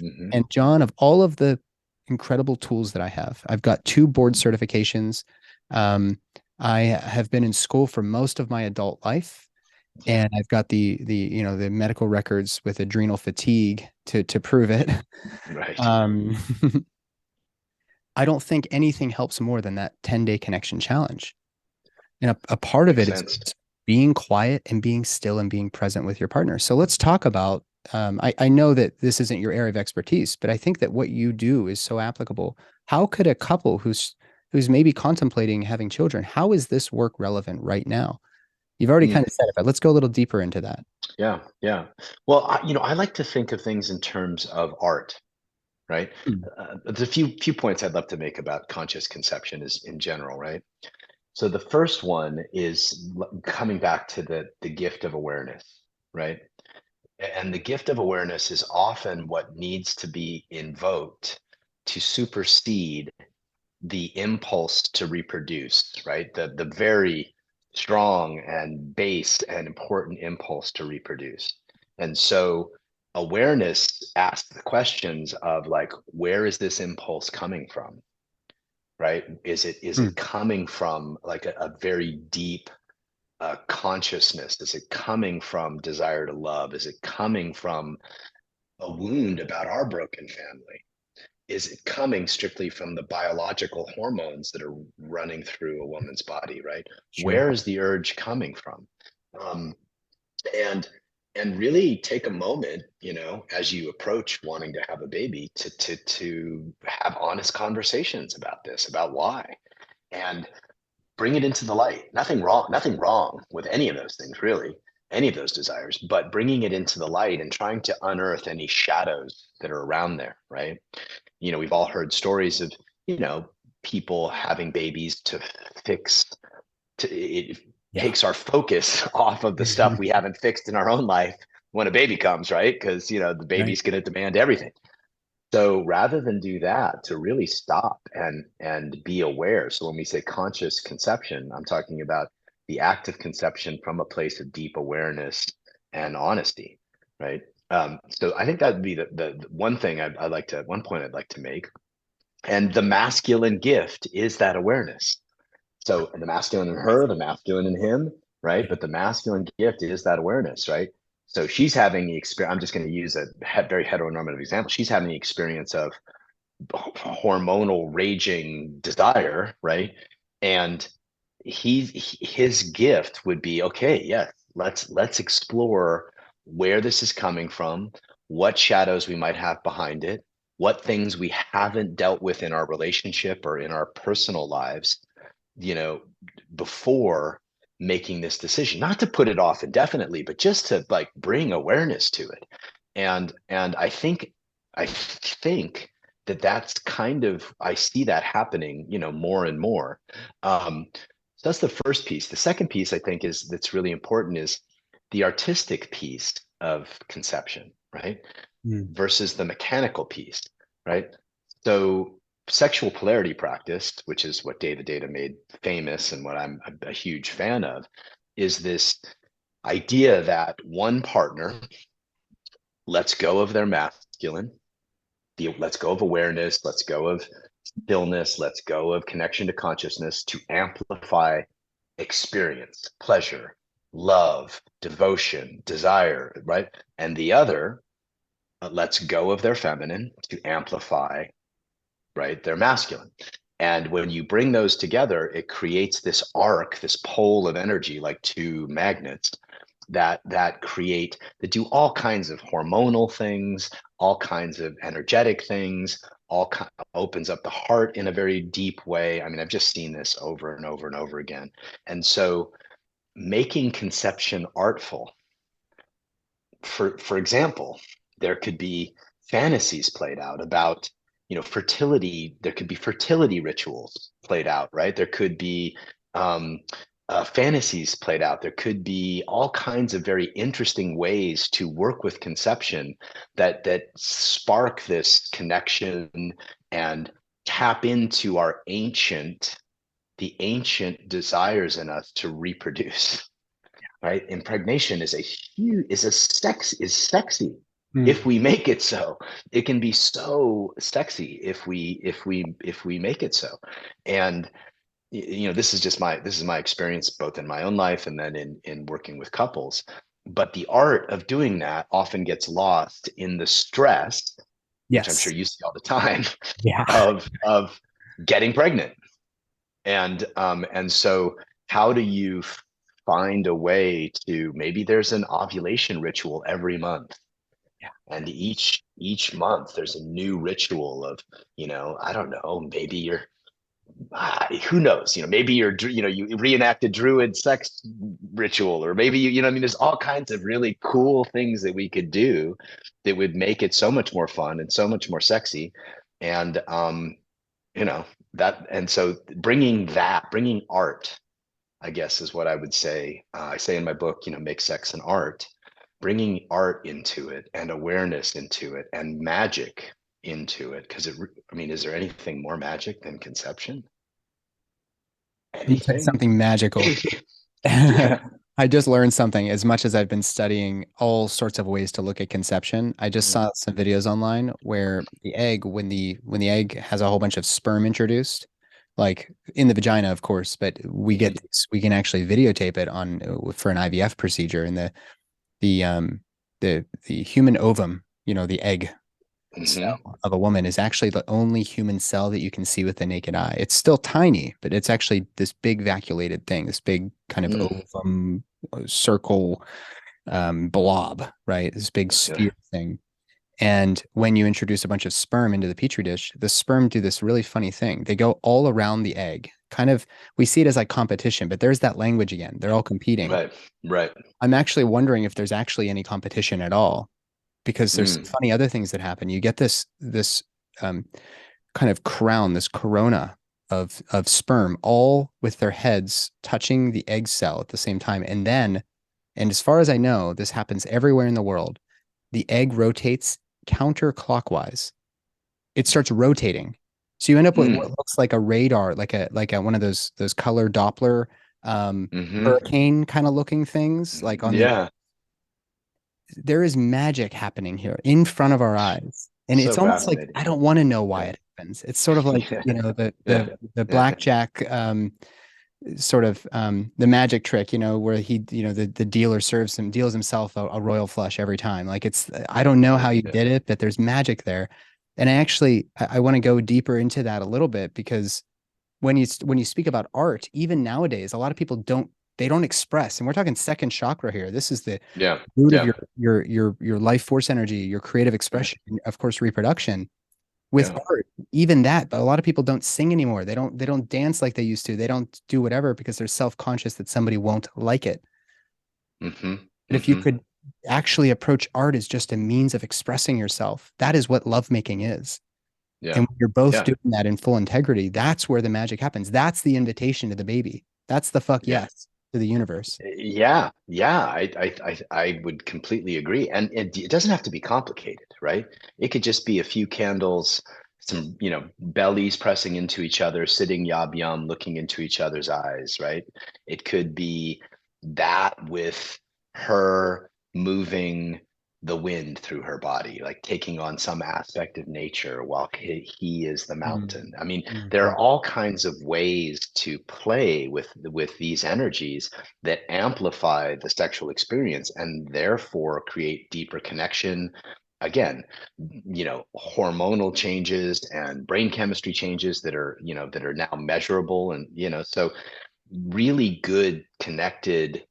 Mhm. And John, of all of the incredible tools that I have, I've got 2 board certifications. Um, I have been in school for most of my adult life, Yeah. and I've got the medical records with adrenal fatigue to prove it. Right. Um, I don't think anything helps more than that 10-day connection challenge. And a part of Makes it is sense. just being quiet and being still and being present with your partner. So let's talk about. I know that this isn't your area of expertise, but I think that what you do is so applicable. How could a couple who's maybe contemplating having children, how is this work relevant right now? You've already kind Mm. of said it, but let's go a little deeper into that. Yeah. Yeah. Well, I like to think of things in terms of art, right? Hmm. There's a few points I'd love to make about conscious conception is in general, right? So the first one is coming back to the gift of awareness, right? And the gift of awareness is often what needs to be invoked to supersede the impulse to reproduce, right? The very strong and base and important impulse to reproduce. And so awareness asks the questions of like, where is this impulse coming from? Right? Is Hmm. it coming from like a very deep consciousness? Is it coming from desire to love? Is it coming from a wound about our broken family? Is it coming strictly from the biological hormones that are running through a woman's body, right? Sure. Where is the urge coming from? Um, and and really take a moment, as you approach wanting to have a baby, to have honest conversations about this, about why, and bring it into the light. Nothing wrong with any of those things, really, any of those desires, but bringing it into the light and trying to unearth any shadows that are around there, right? We've all heard stories of, you know, people having babies to fix it Yeah. takes our focus off of the stuff we haven't fixed in our own life when a baby comes, right? Because the Right. baby's going to demand everything. So rather than do that, to really stop and be aware. So when we say conscious conception, I'm talking about the act of conception from a place of deep awareness and honesty, right? So I think that would be the one thing I'd like to one point I'd like to make. And the masculine gift is that awareness. So the masculine in her, the masculine in him, right? But the masculine gift is that awareness, right? So she's having the experience. I'm just going to use a very heteronormative example. She's having the experience of hormonal raging desire, right? And his gift would be, okay, yes, let's explore where this is coming from, what shadows we might have behind it, what things we haven't dealt with in our relationship or in our personal lives, you know, before making this decision, not to put it off indefinitely, but just to like bring awareness to it. And I think that that's kind of, I see that happening, more and more. So that's the first piece. The second piece I think is that's really important is the artistic piece of conception, right? Mm. Versus the mechanical piece, right? So sexual polarity practice, which is what David Data made famous and what I'm a huge fan of, is this idea that one partner lets go of their masculine, let's go of awareness, let's go of stillness, let's go of connection to consciousness to amplify experience, pleasure, love, devotion, desire, right? And the other lets go of their feminine to amplify, right, their masculine. And when you bring those together, it creates this arc, this pole of energy, like two magnets that do all kinds of hormonal things, all kinds of energetic things, opens up the heart in a very deep way. I mean, I've just seen this over and over and over again. And so making conception artful, for example, there could be fantasies played out about, fertility. There could be fertility rituals played out, right? There could be um, fantasies played out. There could be all kinds of very interesting ways to work with conception that spark this connection and tap into the ancient desires in us to reproduce. Right? Impregnation is sexy if Mm. we make it so. It can be so sexy if we make it so. And this is my experience both in my own life and then in working with couples. But the art of doing that often gets lost in the stress, which I'm sure Yes. you see all the time, Yeah. of getting pregnant. And so how do you find a way to, maybe there's an ovulation ritual every month, Yeah. and each month there's a new ritual of, I don't know, maybe you're who knows, maybe you reenact a druid sex ritual, or maybe I mean, there's all kinds of really cool things that we could do that would make it so much more fun and so much more sexy. And you know and so bringing art, I guess, is what I would say. I say in my book, make sex an art, bringing art into it and awareness into it and magic into it. Because I mean, is there anything more magic than conception? Let me tell you Anything? something magical. Yeah. I just learned something. As much as I've been studying all sorts of ways to look at conception, I just Mm. saw some videos online where the egg, when the egg has a whole bunch of sperm introduced, like in the vagina, of course, but Mhm. we can actually videotape it on for an IVF procedure, and the the human ovum, the egg Mhm. cell of a woman is actually the only human cell that you can see with the naked eye. It's still tiny, but it's actually this big vacuolated thing, this big kind of Mm. ovum circle blob, right? This big Okay. sphere thing. And when you introduce a bunch of sperm into the petri dish, the sperm do this really funny thing. They go all around the egg. Kind of, we see it as like competition, but there's that language again. They're all competing. Right. Right. I'm actually wondering if there's actually any competition at all, because there's Mm. funny other things that happen. You get this um, kind of crown, this corona of sperm, all with their heads touching the egg cell at the same time. And as far as I know, this happens everywhere in the world. The egg rotates counterclockwise. It starts rotating. So you end up with what Mm. looks like a radar, like a one of those color Doppler Mhm. hurricane kind of looking things, like on the Yeah. there is magic happening here in front of our eyes. And So it's almost like fascinating. I don't want to know why Yeah. it happens. It's sort of like, Yeah. the Yeah. the Yeah. blackjack sort of the magic trick, where the dealer deals himself a royal flush every time. Like I don't know how you Yeah. did it, but there's magic there. And I want to go deeper into that a little bit, because when you speak about art, even nowadays, a lot of people don't express, and we're talking second chakra here. This is the Yeah. root of Yeah. your life force energy, your creative Right. expression, of course, reproduction. with Yeah. art, even that, but a lot of people don't sing anymore. They don't dance like they used to. They don't do whatever because they're self-conscious that somebody won't like it. Mm-hmm. But if you Mm-hmm. could actually approach art as just a means of expressing yourself, that is what lovemaking is. Yeah. And when you're both Yeah. doing that in full integrity, that's where the magic happens. That's the invitation to the baby. That's the fuck Yeah. yes to the universe. Yeah, yeah, I would completely agree. And it doesn't have to be complicated, right? It could just be a few candles, some, bellies pressing into each other, sitting yob yum, looking into each other's eyes, right? It could be that with her moving the wind through her body, like taking on some aspect of nature while he is the mountain. I mean, there Mm-hmm. are all kinds of ways to play with these energies that amplify the sexual experience and therefore create deeper connection. Again, hormonal changes and brain chemistry changes that are now measurable, and so really good connected,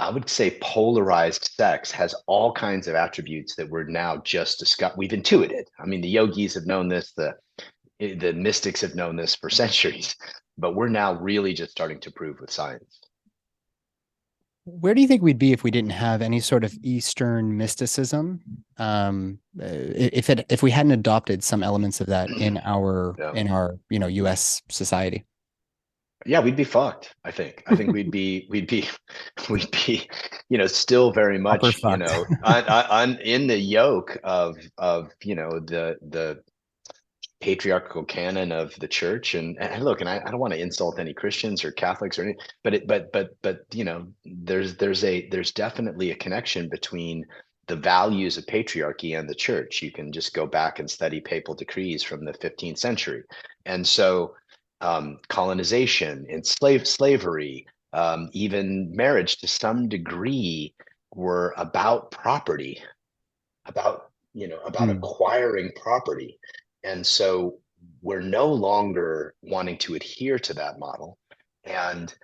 I would say polarized sex has all kinds of attributes that we're now just discussed. We've intuited. I mean, the yogis have known this, the mystics have known this for centuries, but we're now really just starting to prove with science. Where do you think we'd be if we didn't have any sort of Eastern mysticism? If we hadn't adopted some elements of that in our Yeah. U.S. society. Yeah, we'd be fucked. I think we'd be we'd be still very Upper much fucked. in the yoke of the patriarchal canon of the church. And look, and I don't want to insult any Christians or Catholics or anything, but there's definitely a connection between the values of patriarchy and the church. You can just go back and study papal decrees from the 15th century. And so colonization, slavery, even marriage to some degree were about property, about Hmm. acquiring property. And so we're no longer wanting to adhere to that model. And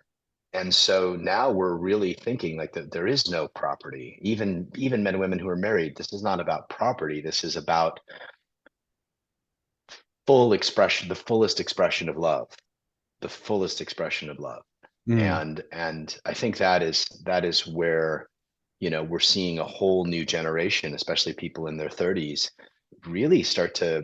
and so now we're really thinking like that there is no property. Even men and women who are married, this is not about property. This is about full expression, the fullest expression of love, the fullest expression of love. Hmm. And I think that is where we're seeing a whole new generation, especially people in their 30s, really start to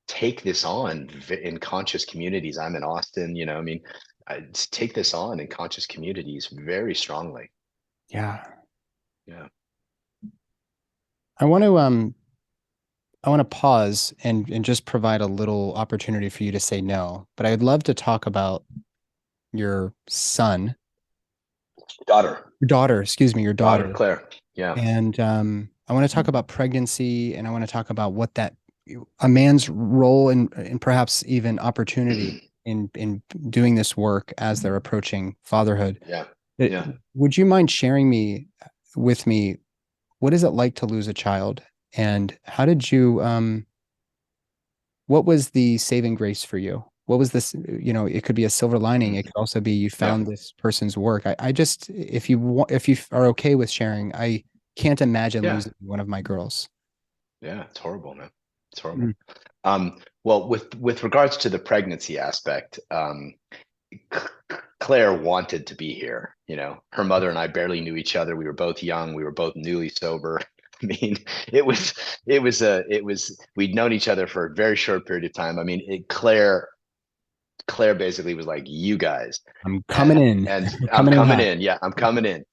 take this on in conscious communities. I'm in Austin, I mean, I take this on in conscious communities very strongly. Yeah. Yeah. I want to um I want to pause and just provide a little opportunity for you to say no, but I'd love to talk about your son, Daughter, your daughter, excuse me, your daughter daughter. Claire. Yeah. And I want to talk about pregnancy and I want to talk about what that a man's role and perhaps even opportunity in doing this work as they're approaching fatherhood. Yeah. It- Yeah. would you mind sharing with me what is it like to lose a child and how did you what was the saving grace for you? What was this? It could be a silver lining. Mm. It could also be you Yeah. found this person's work. I just, if you are okay with sharing, I can't imagine Yeah. losing one of my girls. Yeah. It's horrible, man. It's horrible. Mm. Well, with regards to the pregnancy aspect, Claire wanted to be here. Her mother and I barely knew each other. We were both young. We were both newly sober. I mean, we'd known each other for a very short period of time. I mean, Claire basically was like, "You guys," I'm coming and, in, and I'm coming in coming hot. in. Yeah, I'm coming in.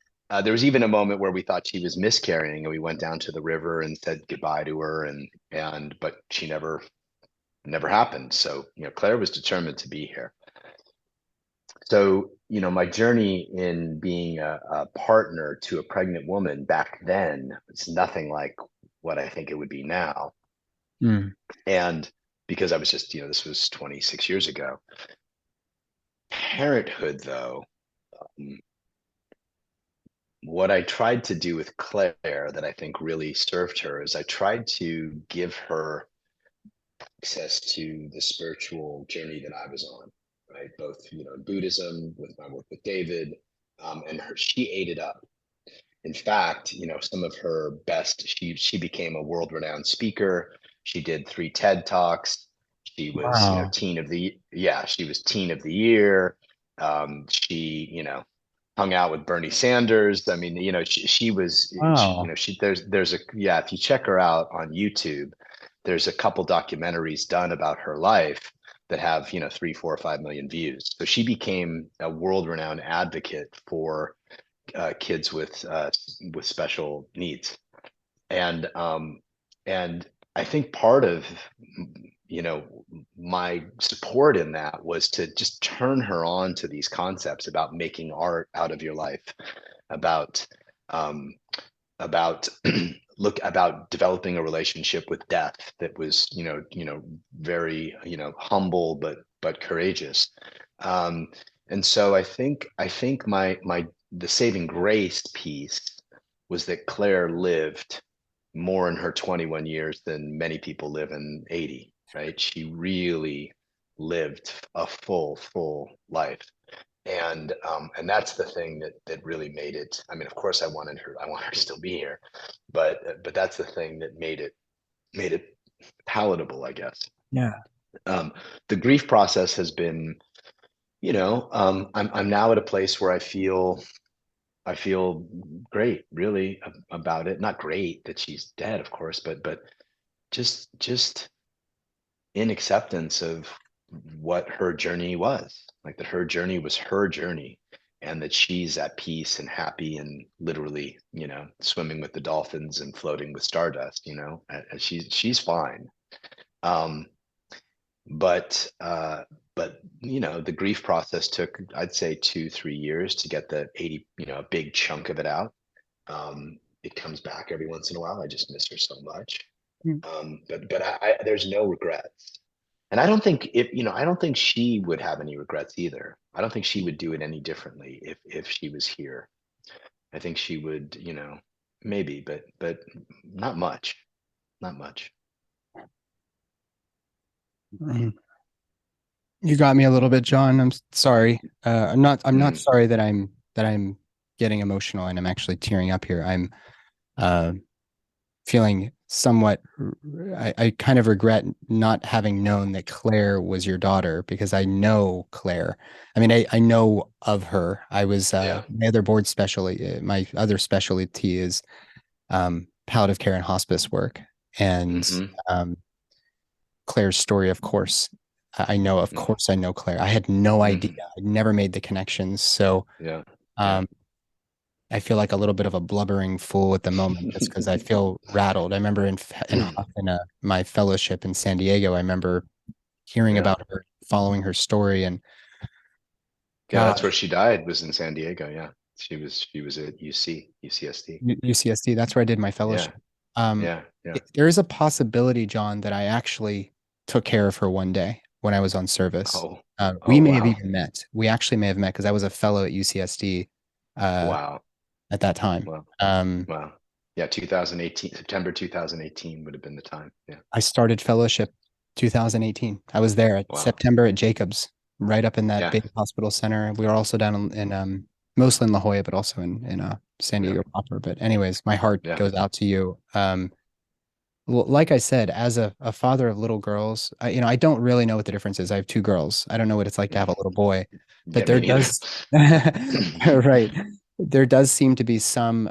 There was even a moment where we thought she was miscarrying, and we went down to the river and said goodbye to her, and but she never happened. So Claire was determined to be here. So my journey in being a partner to a pregnant woman back then was nothing like what I think it would be now. Mm. And because I was just, this was 26 years ago. Parenthood, though, um, what I tried to do with Claire that I think really served her is I tried to give her access to the spiritual journey that I was on, right? Both, in Buddhism, with my work with David, and she ate it up. In fact, some of her best, she became a world-renowned speaker. She did 3 TED Talks. She was, Wow. she was teen of the year. She, hung out with Bernie Sanders. I mean, she was, Wow. there's a, yeah, if you check her out on YouTube, there's a couple documentaries done about her life that have, 3, 4, 5 million views. So she became a world-renowned advocate for kids with special needs, and I think part of you know my support in that was to just turn her on to these concepts about making art out of your life, about um, about about developing a relationship with death that was very humble but courageous. um, and so I think my the saving grace piece was that Claire lived more in her 21 years than many people live in 80, right? She really lived a full life. And that's the thing that really made it. I mean, of course I want her to still be here, but that's the thing that made it palatable, I guess. Yeah. um, the grief process has been, I'm now at a place where I feel great, really, about it. Not great that she's dead, of course, but just in acceptance of what her journey was. Like that her journey was her journey, and that she's at peace and happy and literally, swimming with the dolphins and floating with stardust. She's fine. Um, but the grief process took, I'd say, 2, 3 years to get the 80, a big chunk of it out. It comes back every once in a while. I just miss her so much. Mm. But there's no regrets. And I don't think she would have any regrets either. I don't think she would do it any differently if she was here. I think she would, maybe, but not much. Not much. Mm. You got me a little bit, John. I'm sorry. I'm not Mm, sorry that I'm getting emotional and I'm actually tearing up here. I'm uh feeling somewhat I kind of regret not having known that Claire was your daughter because I know Claire. I mean, I know of her. I was yeah. my other board specialty, my other specialty is palliative care and hospice work. And Hmm. um, Claire's story, of course, of Mm, course, I know Claire. I had no idea. hmm. I never made the connections. So Yeah. Yeah. um, I feel like a little bit of a blubbering fool at the moment just because I feel rattled. I remember in my fellowship in San Diego, I remember hearing Yeah. about her, following her story, and Yeah, that's gosh, where she died, was in San Diego. Yeah. She was at UCSD. UCSD, that's where I did my Yeah. fellowship. Um, Yeah. Yeah. there is a possibility, John, that I actually took care of her one day when I was on service. Oh. We Oh, may have wow. even met. We actually may have met because I was a fellow at UCSD uh, Wow. at that time. Wow. Um, Wow. Yeah, 2018, September 2018 would have been the time. Yeah. I started fellowship 2018. I was there at Wow. September at Jacobs, right up in that Yeah. big hospital center. We were also down in mostly in La Jolla, but also in San Yeah. Diego proper. But anyways, my heart Yeah. goes out to you. Like I said, as a father of little girls, I don't really know what the difference is. I have two girls. I don't know what it's like to have a little boy, but Yeah, me there neither. does, right. There does seem to be some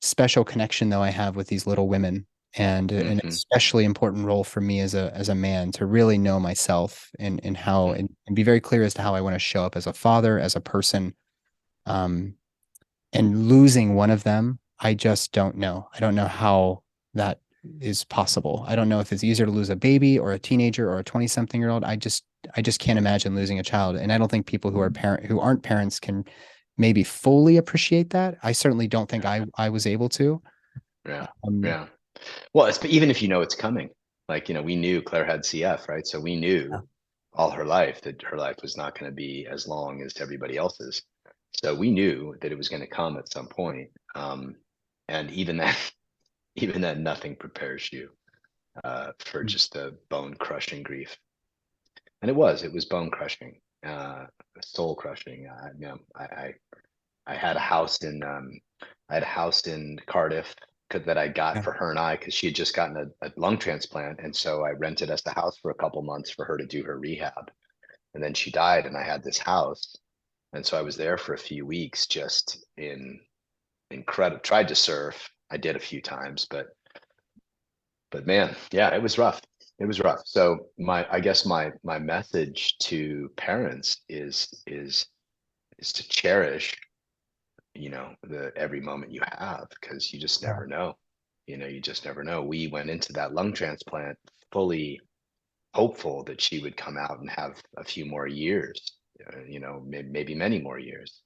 special connection though I have with these little women, and an Hmm. especially important role for me as a man to really know myself and how Hmm. and be very clear as to how I want to show up as a father, as a person. Um, and losing one of them, I just don't know. I don't know how that is possible. I don't know if it's easier to lose a baby or a teenager or a 20 something year old. I just can't imagine losing a child. And I don't think people who aren't parents can maybe fully appreciate that. I certainly don't think Yeah. I was able to. Yeah. Um, Yeah. Well, even if you know it's coming, like, we knew Claire had CF, right? So we knew all her life that her life was not going to be as long as everybody else's. So we knew that it was going to come at some point. And even that, even then, nothing prepares you for just the bone crushing grief. And it was bone crushing, soul crushing. I had a house in Cardiff that I got Yeah. for her and I, because she had just gotten a lung transplant. And so I rented us the house for a couple months for her to do her rehab. And then she died, and I had this house. And so I was there for a few weeks, just in incredible, tried to surf. I did a few times, but man, yeah, it was rough. It was rough. So I guess my message to parents is to cherish, the every moment you have, because you just Yeah. never know. You just never know. We went into that lung transplant fully hopeful that she would come out and have a few more years, maybe many more years.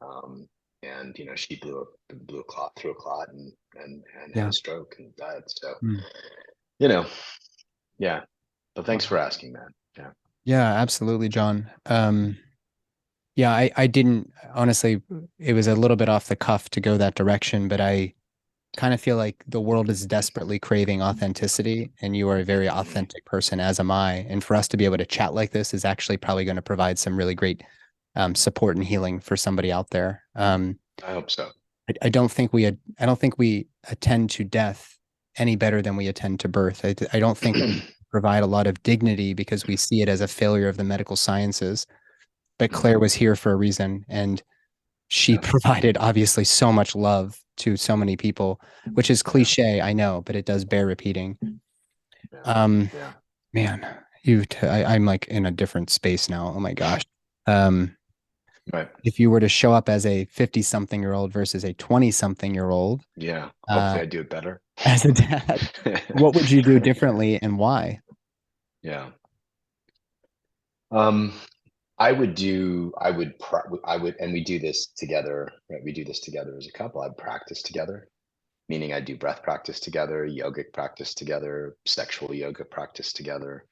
Um, and she blew a clot through a clot, and had Yeah. a stroke and died. So, Mm. you know, yeah. But thanks for Wow. asking, man. Yeah. Yeah, absolutely, John. Yeah, I didn't honestly, it was a little bit off the cuff to go that direction, but I kind of feel like the world is desperately craving authenticity, and you are a very Mhm. authentic person, as am I. And for us to be able to chat like this is actually probably going to provide some really great support and healing for somebody out there. I hope so. I don't think we attend to death any better than we attend to birth. I don't think we provide a lot of dignity because we see it as a failure of the medical sciences. But Claire Mhm. was here for a reason, and she Yeah. provided obviously so much love to so many people, which is Yeah. cliche, I know, but it does bear repeating. Yeah. Um, Yeah. man, I'm like in a different space now. Oh my gosh. Right. If you were to show up as a 50 something year old versus a 20 something year old, Yeah. uh, Hopefully I do it better. as a dad, what would you do differently and why? Yeah. Um, I would, and we do this together, right? We do this together as a couple. I'd practice together, meaning I do breath practice together, yogic practice together, sexual yoga practice together.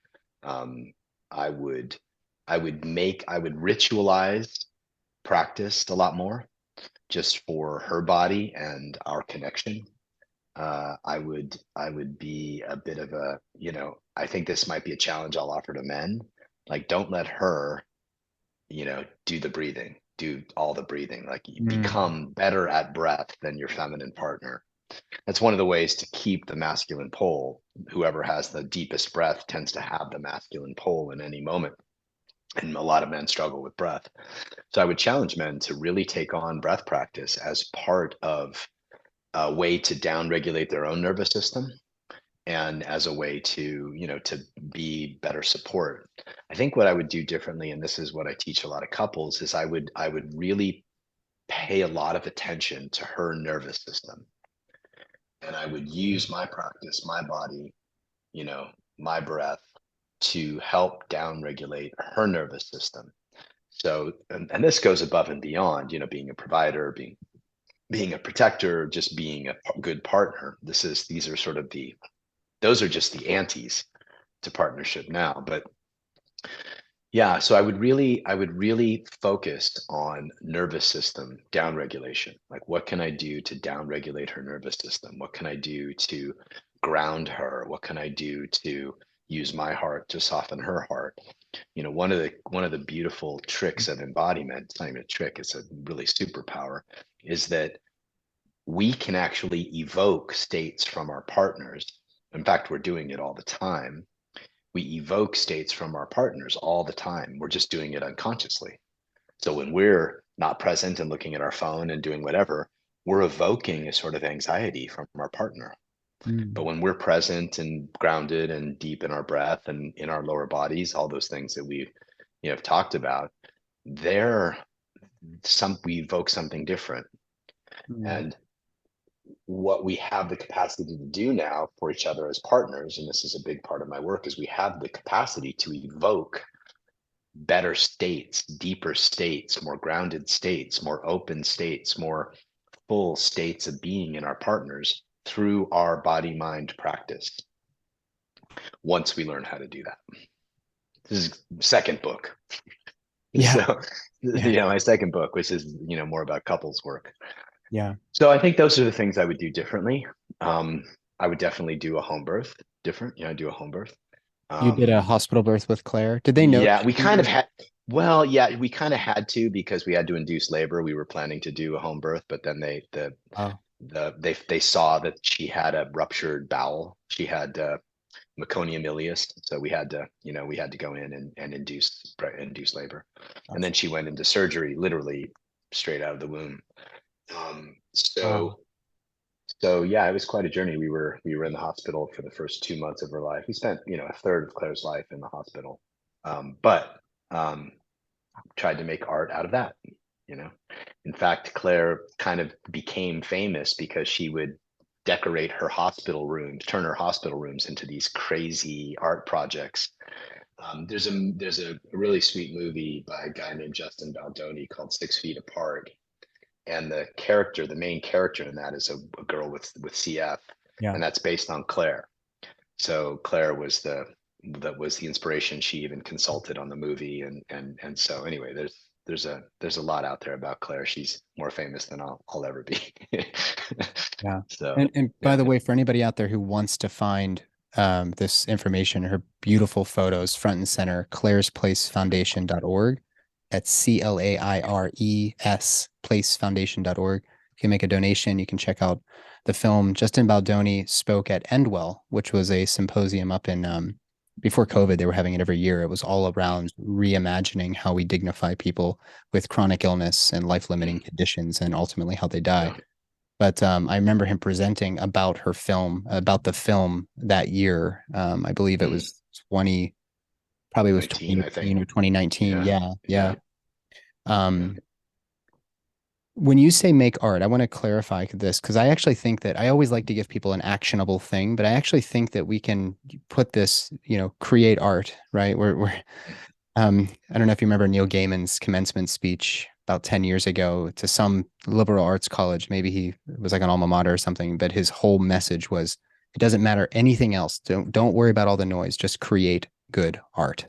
Um, I would, I would ritualize practice a lot more, just for her body and our connection. I would be a bit of a, I think this might be a challenge I'll offer to men. Like, don't let her, do the breathing, do all the breathing. Like, you Mm, become better at breath than your feminine partner. That's one of the ways to keep the masculine pole. Whoever has the deepest breath tends to have the masculine pole in any moment. And a lot of men struggle with breath. So I would challenge men to really take on breath practice as part of a way to down regulate their own nervous system, and as a way to, to be better support. I think what I would do differently, and this is what I teach a lot of couples, is I would really pay a lot of attention to her nervous system, and I would use my practice, my body, you know my breath, to help down regulate her nervous system. So, and this goes above and beyond, being a provider, being a protector, just being a good partner. These are sort of those are just the antes to partnership now. But yeah, so I would really focus on nervous system down regulation. Like, what can I do to down regulate her nervous system? What can I do to ground her? What can I do to use my heart to soften her heart? One of the beautiful tricks of embodiment, it's not even a trick, it's a really superpower, is that we can actually evoke states from our partners. In fact, we're doing it all the time. We evoke states from our partners all the time. We're just doing it unconsciously. So when we're not present and looking at our phone and doing whatever, we're evoking a sort of anxiety from our partner. But mm, when we're present and grounded and deep in our breath and in our lower bodies, all those things that we have talked about, there we evoke something different. mm. And what we have the capacity to do now for each other as partners, and this is a big part of my work, is we have the capacity to evoke better states, deeper states, more grounded states, more open states, more full states of being in our partners through our body mind practice, once we learn how to do that. This is second book. Yeah, So, yeah, my second book, which is, more about couples work. yeah. So I think those are the things I would do differently. Um, I would definitely do a home birth different. Do a home birth. You did a Um, hospital birth with Claire. Did they know yeah, she we kind of needed? had, well, yeah, we kind of had to, because we had to induce labor. We were planning to do a home birth, but then Oh. they saw that she had a ruptured bowel. She had meconium ileus, so we had to go in and induce labor, and Gotcha. then she went into surgery, literally straight out of the womb. Um, Wow. so so yeah, it was quite a journey. We were in the hospital for the first 2 months of her life. We spent a third of Claire's life in the hospital, but um, tried to make art out of that. You know, in fact, Claire kind of became famous because she would decorate her hospital rooms, turn her hospital rooms into these crazy art projects. There's a really sweet movie by a guy named Justin Baldoni called 6 Feet Apart, and the main character in that is a girl with CF, Yeah. and that's based on Claire. So Claire was the inspiration. She even consulted on the movie, and so anyway, there's a lot out there about Claire. She's more famous than I'll ever be. Yeah. So And by yeah. the way, for anybody out there who wants to find this information, her beautiful photos front and center, clairesplacefoundation.org. That's CLAIRES placefoundation.org. You can make a donation. You can check out the film. Justin Baldoni spoke at Endwell, which was a symposium up in before COVID. They were having it every year. It was all around reimagining how we dignify people with chronic illness and life-limiting Mm, conditions and ultimately how they die. yeah. But I remember him presenting about her film, about the film that year. I believe it Mm, was 20, probably was 19, I think. 2018 or 2019. Yeah. Yeah, yeah. Yeah. Yeah. Um, when you say make art, I want to clarify this because I actually think that I always like to give people an actionable thing, but I actually think that we can put this, create art, right? I don't know if you remember Neil Gaiman's commencement speech about 10 years ago to some liberal arts college. Maybe he was like an alma mater or something, but his whole message was it doesn't matter anything else. Don't worry about all the noise. Just create good art.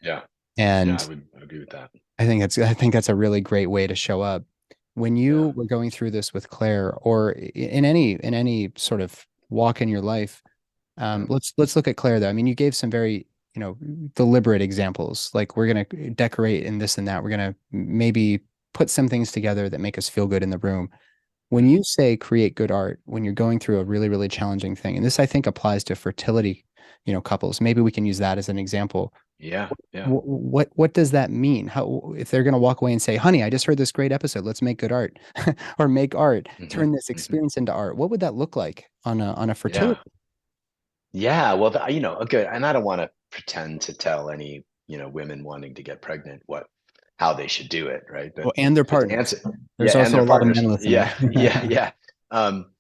Yeah. Yeah. I And would agree with that. I think that's a really great way to show up. When Yeah. you were going through this with Claire or in any sort of walk in your life, Yeah. let's look at Claire though. I mean, you gave some very, deliberate examples. Like we're gonna decorate and this and that. We're gonna maybe put some things together that make us feel good in the room. When Mm, you say create good art, when you're going through a really, really challenging thing, and this I think applies to fertility, couples. Maybe we can use that as an example. yeah. Yeah. What does that mean? How if they're gonna walk away and say, "Honey, I just heard this great episode. Let's make good art," or make art, Hmm. turn this Hmm. experience into art. What would that look like on a Yeah. fertility? Yeah, well, okay, and I don't want to pretend to tell any, women wanting to get pregnant how they should do it, right? Oh, and their But to partners. answer, yeah, There's and also their a lot of partners, men listening. yeah, yeah, yeah. Um,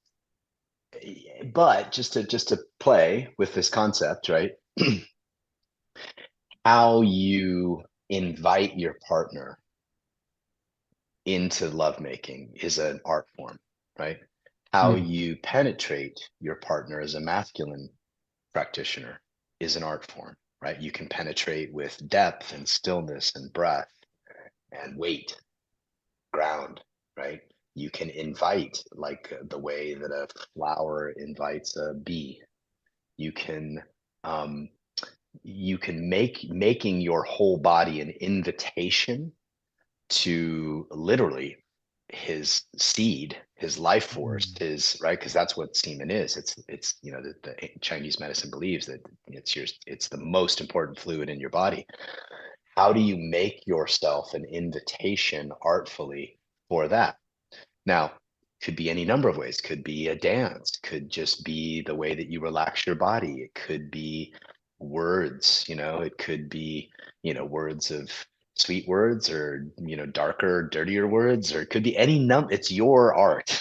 but just to play with this concept, right? How you invite your partner into lovemaking is an art form, right? How Mm, you penetrate your partner as a masculine practitioner is an art form, right? You can penetrate with depth and stillness and breath and weight, ground, right? You can invite like the way that a flower invites a bee. You can um, making your whole body an invitation to literally his seed, his life force, mm, his right, because that's what semen is. It's the Chinese medicine believes that it's the most important fluid in your body. How do you make yourself an invitation artfully for that? Now, could be any number of ways. Could be a dance, could just be the way that you relax your body. It could be words, it could be, words of sweet words or, darker, dirtier words, or it could be any it's your art.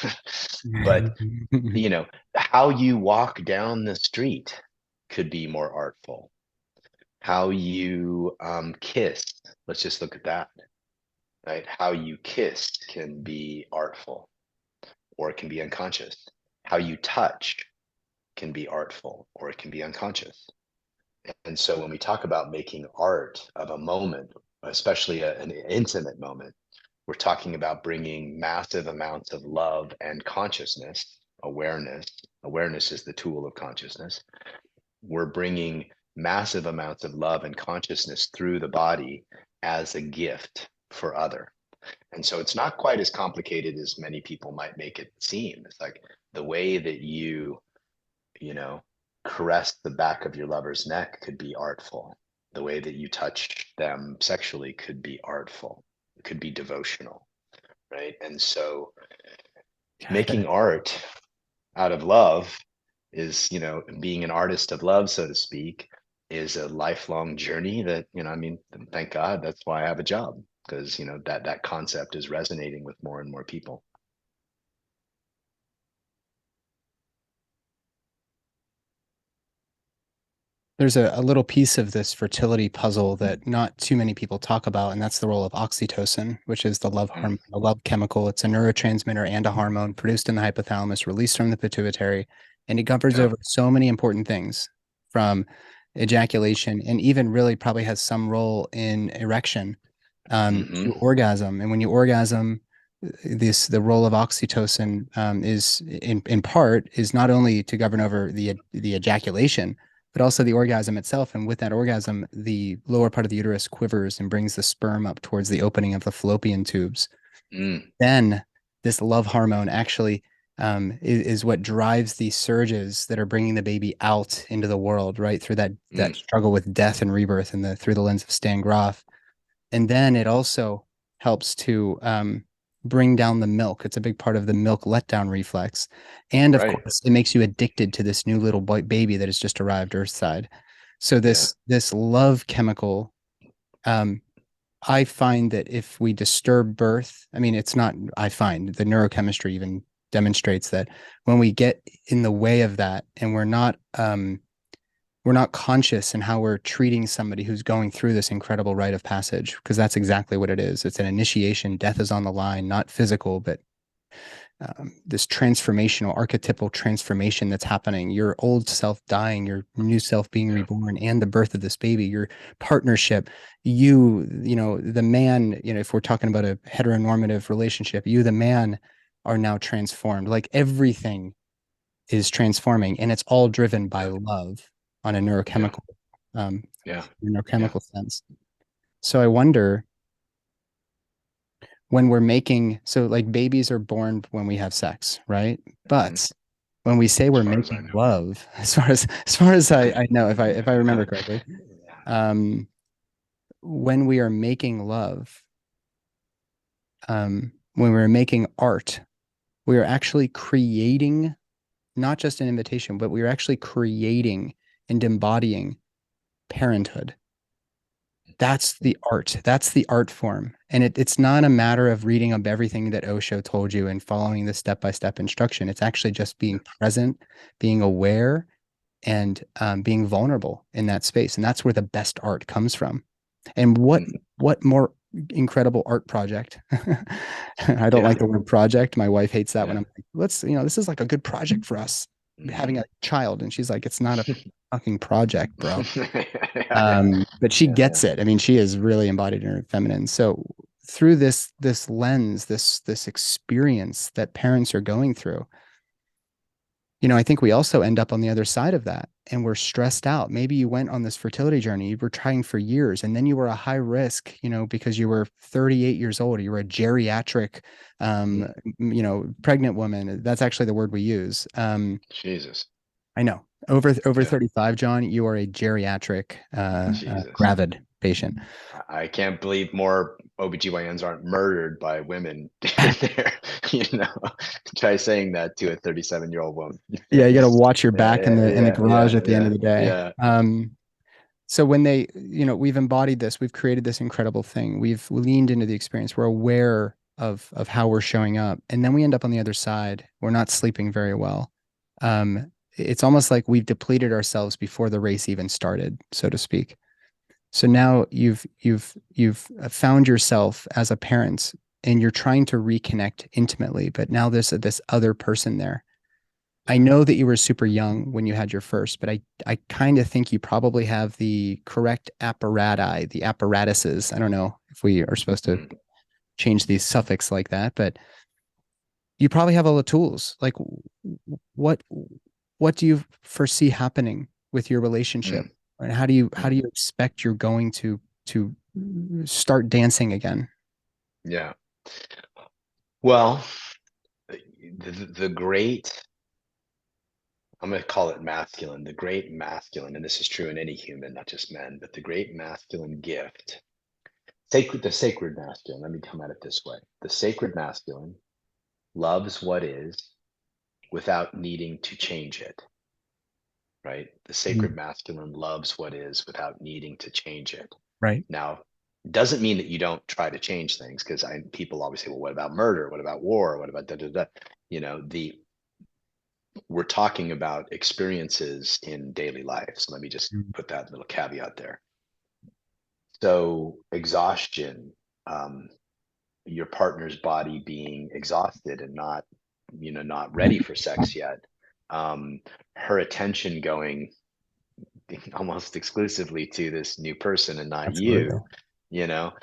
But, mm. how you walk down the street could be more artful. How you kiss, let's just look at that, right? How you kiss can be artful or it can be unconscious. How you touch can be artful or it can be unconscious. And so when we talk about making art of a moment, especially an intimate moment, we're talking about bringing massive amounts of love and consciousness, awareness. Awareness is the tool of consciousness. We're bringing massive amounts of love and consciousness through the body as a gift for other. And so it's not quite as complicated as many people might make it seem. It's like the way that you know, caress the back of your lover's neck could be artful. The way that you touch them sexually could be artful. It could be devotional, right? And so Yeah, making art out of love is, being an artist of love, so to speak, is a lifelong journey that, I mean, thank God that's why I have a job, because, that concept is resonating with more and more people. there's a little piece of this fertility puzzle that not too many people talk about, and that's the role of oxytocin, which is the love Mm, hormone, the love chemical. It's a neurotransmitter and a hormone produced in the hypothalamus, released from the pituitary, and it governs yeah. over so many important things, from ejaculation, and even really probably has some role in erection, Hmm. to orgasm. And when you orgasm, the role of oxytocin, is in part is not only to govern over the ejaculation, but also the orgasm itself. And with that orgasm, the lower part of the uterus quivers and brings the sperm up towards the opening of the fallopian tubes. Mm, Then this love hormone actually, is what drives these surges that are bringing the baby out into the world, right through that mm, struggle with death and rebirth, and through the lens of Stan Groff. And then it also helps to, bring down the milk. It's a big part of the milk letdown reflex. And of right. course, it makes you addicted to this new little boy baby that has just arrived earthside. So Yeah. this love chemical, um, I find that if we disturb birth, I mean, it's not, I find the neurochemistry even demonstrates that when we get in the way of that, and we're not conscious in how we're treating somebody who's going through this incredible rite of passage, because that's exactly what it is. It's an initiation. Death is on the line, not physical, but, this transformational, archetypal transformation that's happening. Your old self dying, your new self being Yeah. reborn, and the birth of this baby, your partnership, the man, if we're talking about a heteronormative relationship, you, the man, are now transformed. Like everything is transforming, and it's all driven by Yeah. love on a Yeah. um, Yeah. Yeah. neurochemical sense. So I wonder, when we're making, so like babies are born when we have sex, right? Hmm. But when we say As we're far as I making know. love, as far as I know, if I remember correctly, um, when we are making love, when we're making art, we are actually creating not just an invitation, but we are actually creating and embodying parenthood. That's the art. That's the art form. And it's not a matter of reading up everything that Osho told you and following the step-by-step instruction. It's actually just Yeah. being present, being aware, and, being vulnerable in that space. And that's where the best art comes from. And Mm, what more incredible art project? I don't yeah. like the word project. My wife hates that when Yeah. I'm like, this is like a good project for us having Hmm. a child. And she's like, it's not a fucking project, bro. Yeah. Yeah. But she Yeah. Yeah. gets it. I mean, she is really embodied in her feminine. So through this lens, this experience that parents are going through, I think we also end up on the other side of that, and we're stressed out. Maybe you went on this fertility journey, you were trying for years, and then you were a high risk, because you were 38 years old, you were a geriatric, Mm, pregnant woman. That's actually the word we use. Jesus. I know. Over Yeah. 35, John, you are a geriatric, Jesus. gravid patient. I can't believe more OBGYNs aren't murdered by women in there. You know, try saying that to a 37-year-old woman. Yeah, you got to watch your Yeah, back in yeah, the yeah, garage yeah, at the end yeah, of the day. yeah. So when we've embodied this, we've created this incredible thing. We've leaned into the experience. We're aware of how we're showing up, and then we end up on the other side. We're not sleeping very well. It's almost like we've depleted ourselves before the race even started, so to speak. So now you've found yourself as a parent, and you're trying to reconnect intimately, but now there's this other person there. I Yeah. know that you were super young when you had your first, but I kind of think you probably have the correct the apparatuses. I don't know if we are supposed to Mm, change these suffix like that, but you probably have all the tools. Like, what what do you foresee happening with your relationship? mm, And how do you mm. expect you're going to start dancing again? Yeah. Well, the great, I'm going to call it masculine, the great masculine, and this is true in any human, not just men, but the great masculine gift, the sacred masculine, let me come at it this way. The sacred masculine loves what is without needing to change it, right? The sacred Mm. masculine loves what is without needing to change it. Right. Now, doesn't mean that you don't try to change things, because people always say, well, what about murder? What about war? What about da da da? You know, we're talking about experiences in daily life. So let me just Mm. put that little caveat there. So exhaustion, um, your partner's body being exhausted and not, not ready for sex yet. Um, Her attention going almost exclusively to this new person and not Absolutely. you, you know.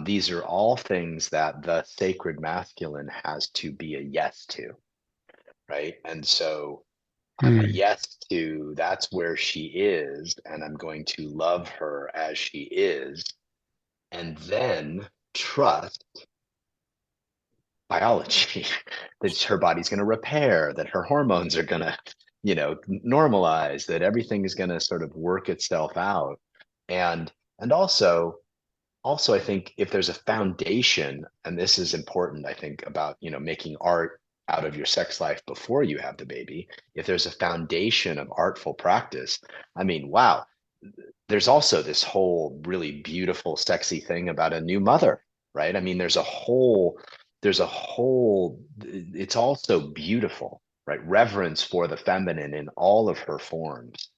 These are all things that the sacred masculine has to be a yes to, right? And so I'm a Mm. yes to, that's where she is, and I'm going to love her as she is, and then trust biology that her body's going to repair, that her hormones are going to, normalize, that everything is going to sort of work itself out. And also I think if there's a foundation, and this is important, I think, about making art out of your sex life before you have the baby, if there's a foundation of artful practice, I mean, wow, there's also this whole really beautiful sexy thing about a new mother, right? I mean, there's a whole it's also beautiful, right? Reverence for the feminine in all of her forms,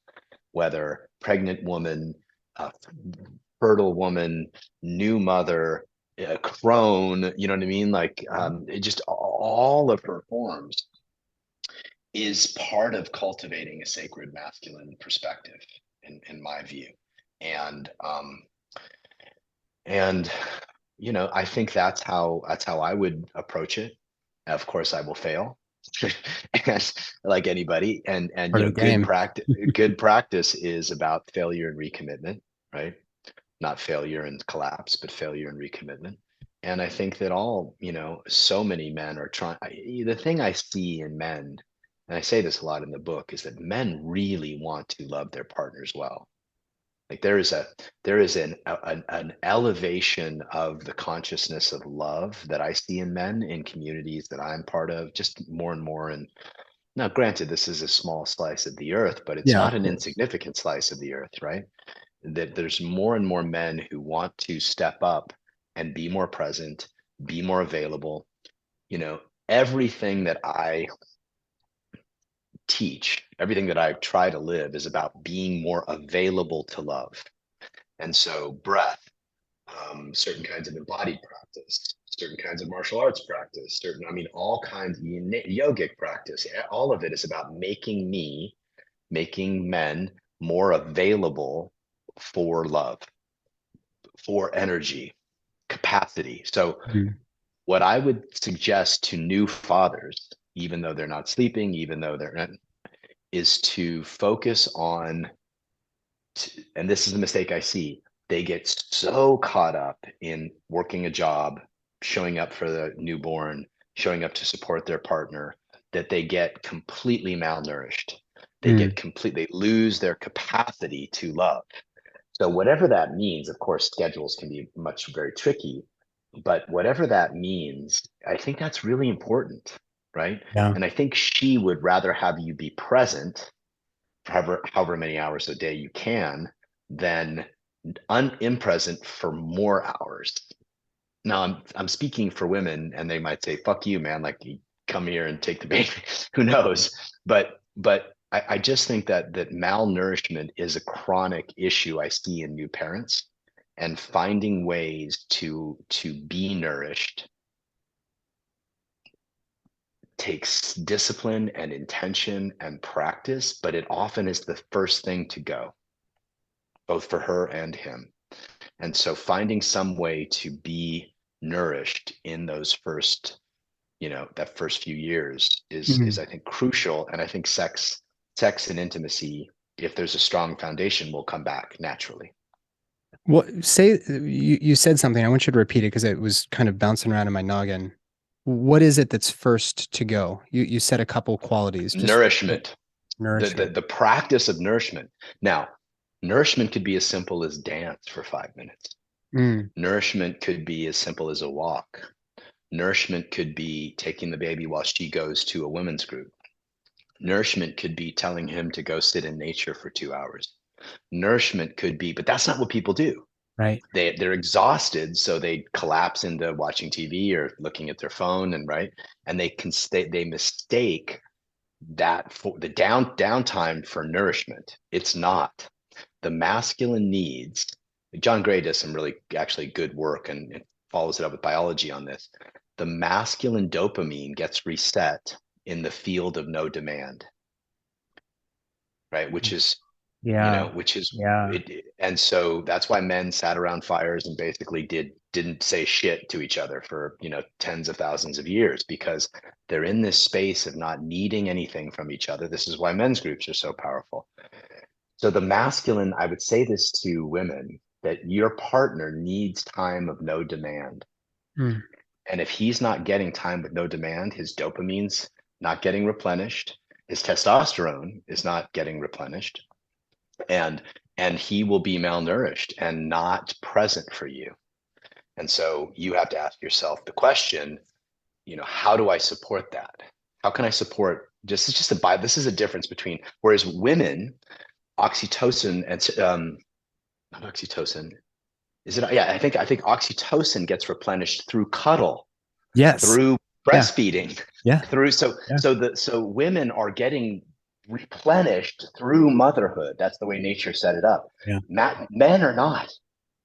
whether pregnant woman, uh, fertile woman, new mother, crone, you know what I mean? Like, it just all of her forms is part of cultivating a sacred masculine perspective, in my view. And and I think that's how I would approach it. Of course, I will fail, and like anybody, and Part of the game. good practice is about failure and recommitment, right? Not failure and collapse, but failure and recommitment. And I think that so many men are trying. The thing I see in men, and I say this a lot in the book, is that men really want to love their partners well. Like there is an elevation of the consciousness of love that I see in men in communities that I'm part of, just more and more. And now, granted, this is a small slice of the earth, but it's Yeah, not of an course. insignificant slice of the earth, right? That there's more and more men who want to step up and be more present, be more available. You know, everything that I teach, everything that I try to live is about being more available to love. And so, breath, certain kinds of embodied practice, certain kinds of martial arts practice, all kinds of yogic practice, all of it is about making men more available for love, for energy, capacity. So, Mm. what I would suggest to new fathers, even though they're not sleeping, even though they're not, is to focus on, and this is the mistake I see, they get so caught up in working a job, showing up for the newborn, showing up to support their partner, that they get completely malnourished. Mm. They lose their capacity to love. So whatever that means, of course, schedules can be very tricky, but whatever that means, I think that's really important, right? Yeah. And I think she would rather have you be present for however many hours a day you can than impresent for more hours. Now, I'm speaking for women, and they might say, "Fuck you, man! Like, you come here and take the baby." Who knows? But I just think that malnourishment is a chronic issue I see in new parents, and finding ways to be nourished takes discipline and intention and practice, but it often is the first thing to go, both for her and him. And so finding some way to be nourished in those first, that first few years is Mm. I think crucial. And I think sex and intimacy, if there's a strong foundation, will come back naturally. What say you said something. I want you to repeat it because it was kind of bouncing around in my noggin. What is it that's first to go? You said a couple qualities, just Nourishment, nourishment. the practice of nourishment. Now, nourishment could be as simple as dance for 5 minutes. Mm, Nourishment could be as simple as a walk. Nourishment could be taking the baby while she goes to a women's group. Nourishment could be telling him to go sit in nature for 2 hours. Nourishment could be, but that's not what people do. right. They're exhausted, so they collapse into watching TV or looking at their phone, and right, and they mistake that for the downtime for nourishment. It's not. The masculine needs. John Gray does some really actually good work and follows it up with biology on this. The masculine dopamine gets reset in the field of no demand, right? Yeah. Which is Yeah. it, and so that's why men sat around fires and basically didn't say shit to each other for tens of thousands of years, because they're in this space of not needing anything from each other. This is why men's groups are so powerful. So the masculine, I would say this to women, that your partner needs time of no demand. Mm, And if he's not getting time with no demand, his dopamine's not getting replenished, his testosterone is not getting replenished, and he will be malnourished and not present for you. And so you have to ask yourself the question, how do I support that? How can I support just it's just a this is a difference between, whereas women, oxytocin and not oxytocin, is it? Yeah, I think oxytocin gets replenished through cuddle, yes. through Yeah. breastfeeding, Yeah. through Yeah. so women are getting replenished through motherhood. That's the way nature set it up. Yeah. Men are not.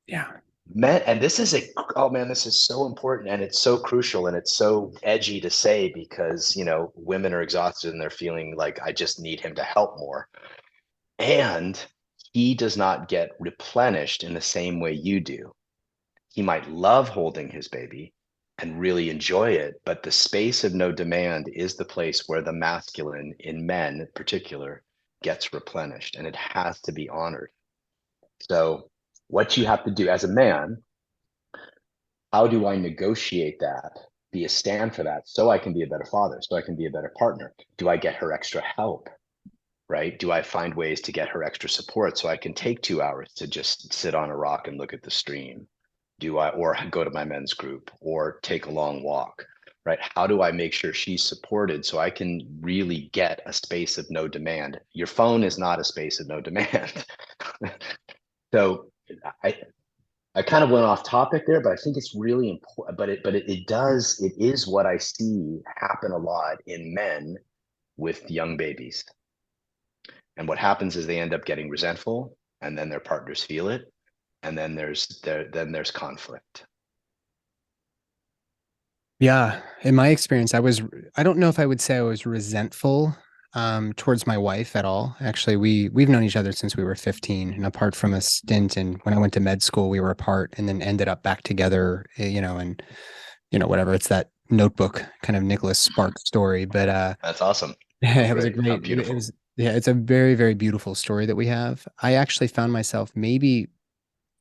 Yeah. Men, and this is oh man, this is so important, and it's so crucial, and it's so edgy to say, because women are exhausted and they're feeling like, I just need him to help more, and he does not get replenished in the same way you do. He might love holding his baby and really enjoy it, but the space of no demand is the place where the masculine, in men in particular, gets replenished, and it has to be honored. So what you have to do as a man, how do I negotiate that, be a stand for that, so I can be a better father, so I can be a better partner? Do I get her extra help? Right? Do I find ways to get her extra support so I can take 2 hours to just sit on a rock and look at the stream? Do I, or go to my men's group, or take a long walk? Right? How do I make sure she's supported so I can really get a space of no demand? Your phone is not a space of no demand. So I, I kind of went off topic there, but I think it's really important. It is what I see happen a lot in men with young babies. And what happens is they end up getting resentful, and then their partners feel it, and then there's conflict. Yeah, in my experience, I don't know if I would say I was resentful towards my wife at all. Actually, we've known each other since we were 15, and apart from a stint and when I went to med school, we were apart and then ended up back together, and whatever. It's that notebook kind of Nicholas Sparks story, but That's awesome. How it was a great. How great it beautiful. was yeah, it's a very, very beautiful story that we have. I actually found myself maybe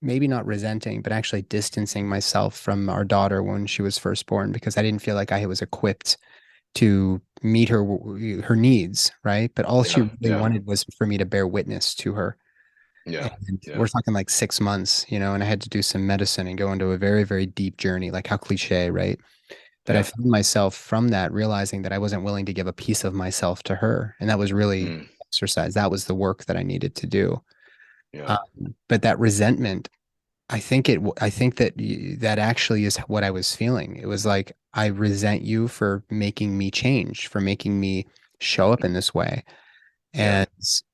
not resenting, but actually distancing myself from our daughter when she was first born because I didn't feel like I was equipped to meet her needs, right? But all she Yeah. really Yeah. wanted was for me to bear witness to her. Yeah. And Yeah. we're talking like 6 months, and I had to do some medicine and go into a very, very deep journey, like how cliche, right? But I Yeah. found myself from that realizing that I wasn't willing to give a piece of myself to her. And that was really Mm, exercise. That was the work that I needed to do. yeah. But that resentment, I think that that actually is what I was feeling. It was like, I resent you for making me change, for making me show up in this way. Yeah.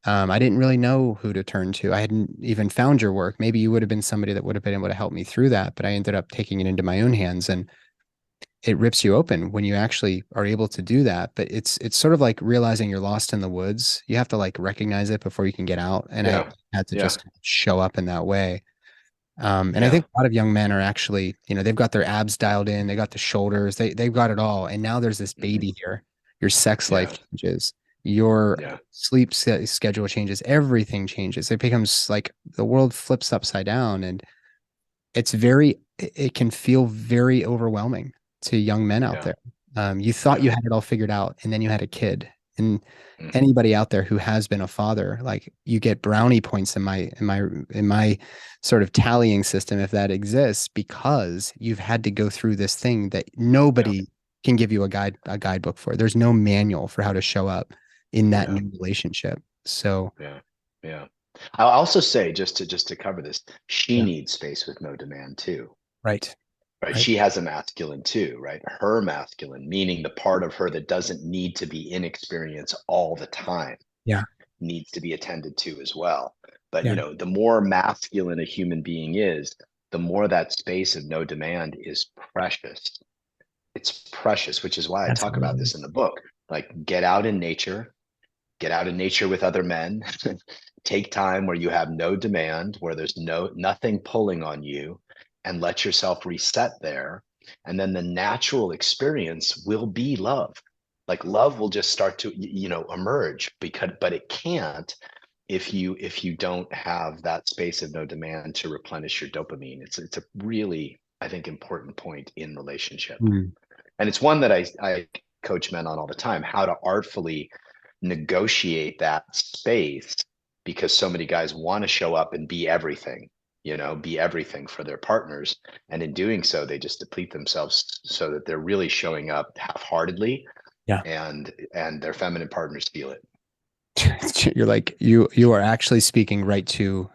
And I didn't really know who to turn to. I hadn't even found your work. Maybe you would have been somebody that would have been able to help me through that, but I ended up taking it into my own hands, and it rips you open when you actually are able to do that. But it's sort of like realizing you're lost in the woods. You have to like recognize it before you can get out. And I Yeah. had to Yeah. just show up in that way. And I Yeah. think a lot of young men are actually, they've got their abs dialed in, they got the shoulders, they've got it all. And now there's this Hmm. baby here. Your sex Yeah. life changes. your Yeah. sleep schedule changes, everything changes. It becomes like the world flips upside down, and it can feel very overwhelming to young men out Yeah. there. You thought Yeah. you had it all figured out, and then you had a kid. And Mhm. anybody out there who has been a father, like, you get brownie points in my sort of tallying system, if that exists, because you've had to go through this thing that Yeah. nobody can give you a guidebook for. There's no manual for how to show up in that Yeah. new relationship. So Yeah. Yeah. I'll also say, just to cover this, she yeah, needs space with no demand too. right, Right? right, She has a masculine too, right? Her masculine, meaning the part of her that doesn't need to be in experience all the time, yeah, needs to be attended to as well. But yeah, the more masculine a human being is, the more that space of no demand is precious. It's precious, which is why I talk about absolutely, this in the book. Like, get out in nature with other men, take time where you have no demand, where there's nothing pulling on you, and let yourself reset there. And then the natural experience will be love. Like, love will just start to emerge, but it can't if you don't have that space of no demand to replenish your dopamine. It's a really, I think, important point in relationship. mm, And it's one that I coach men on all the time, how to artfully negotiate that space, because so many guys want to show up and be everything for their partners. And in doing so, they just deplete themselves so that they're really showing up half-heartedly, yeah. and their feminine partners feel it. You're like, you are actually speaking right to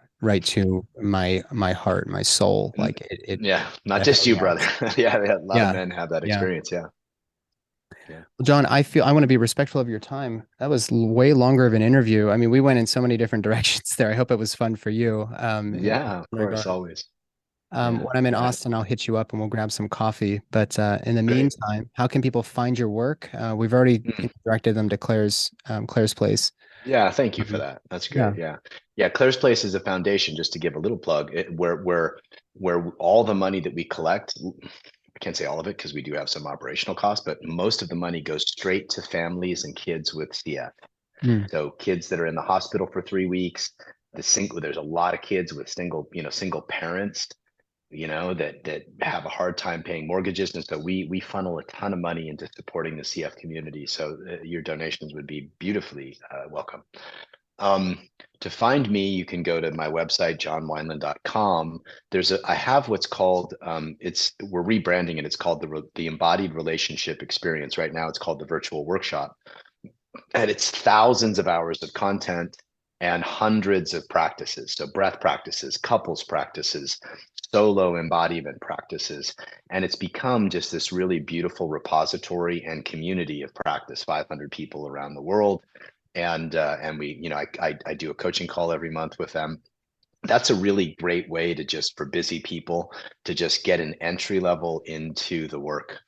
my heart, my soul. Like it Yeah, not just definitely you, brother. has. Yeah, yeah, a lot of Yeah, men have that yeah. experience. Yeah, yeah. Well, John, I want to be respectful of your time. That was way longer of an interview. I mean, we went in so many different directions there. I hope it was fun for you. In Yeah, of course, regard. always. Yeah, When I'm in yeah. Austin, I'll hit you up and we'll grab some coffee. But in the Great. meantime, how can people find your work? We've already Hmm. directed them to Claire's place. Yeah, thank you for Um, that. That's yeah. great. Yeah. Yeah, Claire's Place is a foundation, just to give a little plug, where all the money that we collect, I can't say all of it because we do have some operational costs, but most of the money goes straight to families and kids with CF. Mm, So kids that are in the hospital for 3 weeks, there's a lot of kids with single parents, that have a hard time paying mortgages. And so we funnel a ton of money into supporting the CF community. So your donations would be beautifully welcome. Um, to find me, you can go to my website, johnwineland.com. I have what's called, we're rebranding it. It's called the Embodied Relationship Experience. Right now, it's called the Virtual Workshop, and it's thousands of hours of content and hundreds of practices. So breath practices, couples practices, solo embodiment practices. And it's become just this really beautiful repository and community of practice, 500 people around the world. And I do a coaching call every month with them. That's a really great way to just, for busy people, to just get an entry level into the work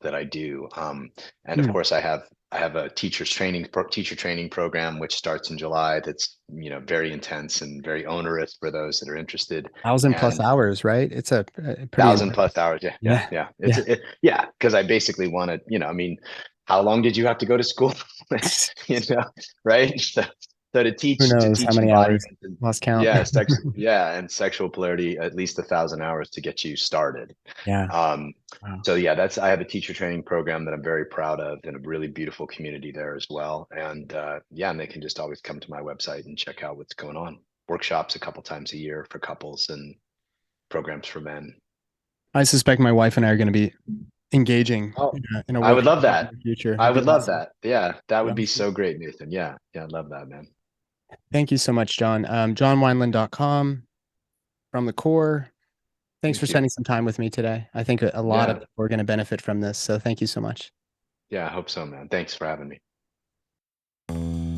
that I do. And of mm. course, I have a teacher training program which starts in July. That's very intense and very onerous for those that are interested. 1,000+ And hours, right? It's a pretty thousand intense. plus hours, yeah, yeah, Yeah. yeah. Yeah. Yeah, because I basically want to, I mean, how long did you have to go to school? you know, right? So to Who teach to knows how teach many hours? embodiment and Lost count. and sexual polarity, at least 1,000 hours to get you started. Yeah. Um, Wow. so yeah, I have a teacher training program that I'm very proud of, and a really beautiful community there as well. And yeah, and they can just always come to my website and check out what's going on. Workshops a couple times a year for couples, and programs for men. I suspect my wife and I are going to be engaging Oh, in a I would workshop love in that. the future. I It'd be would love awesome. that. Yeah, that Be would be awesome. so great, Nathan. Yeah, yeah, I'd love that, man. Thank you so much, John. JohnWineland.com from the core. Thanks for Thank you. spending some time with me today. I think a lot of Yeah, people are going to benefit from this. So thank you so much. yeah, I hope so, man. Thanks for having me.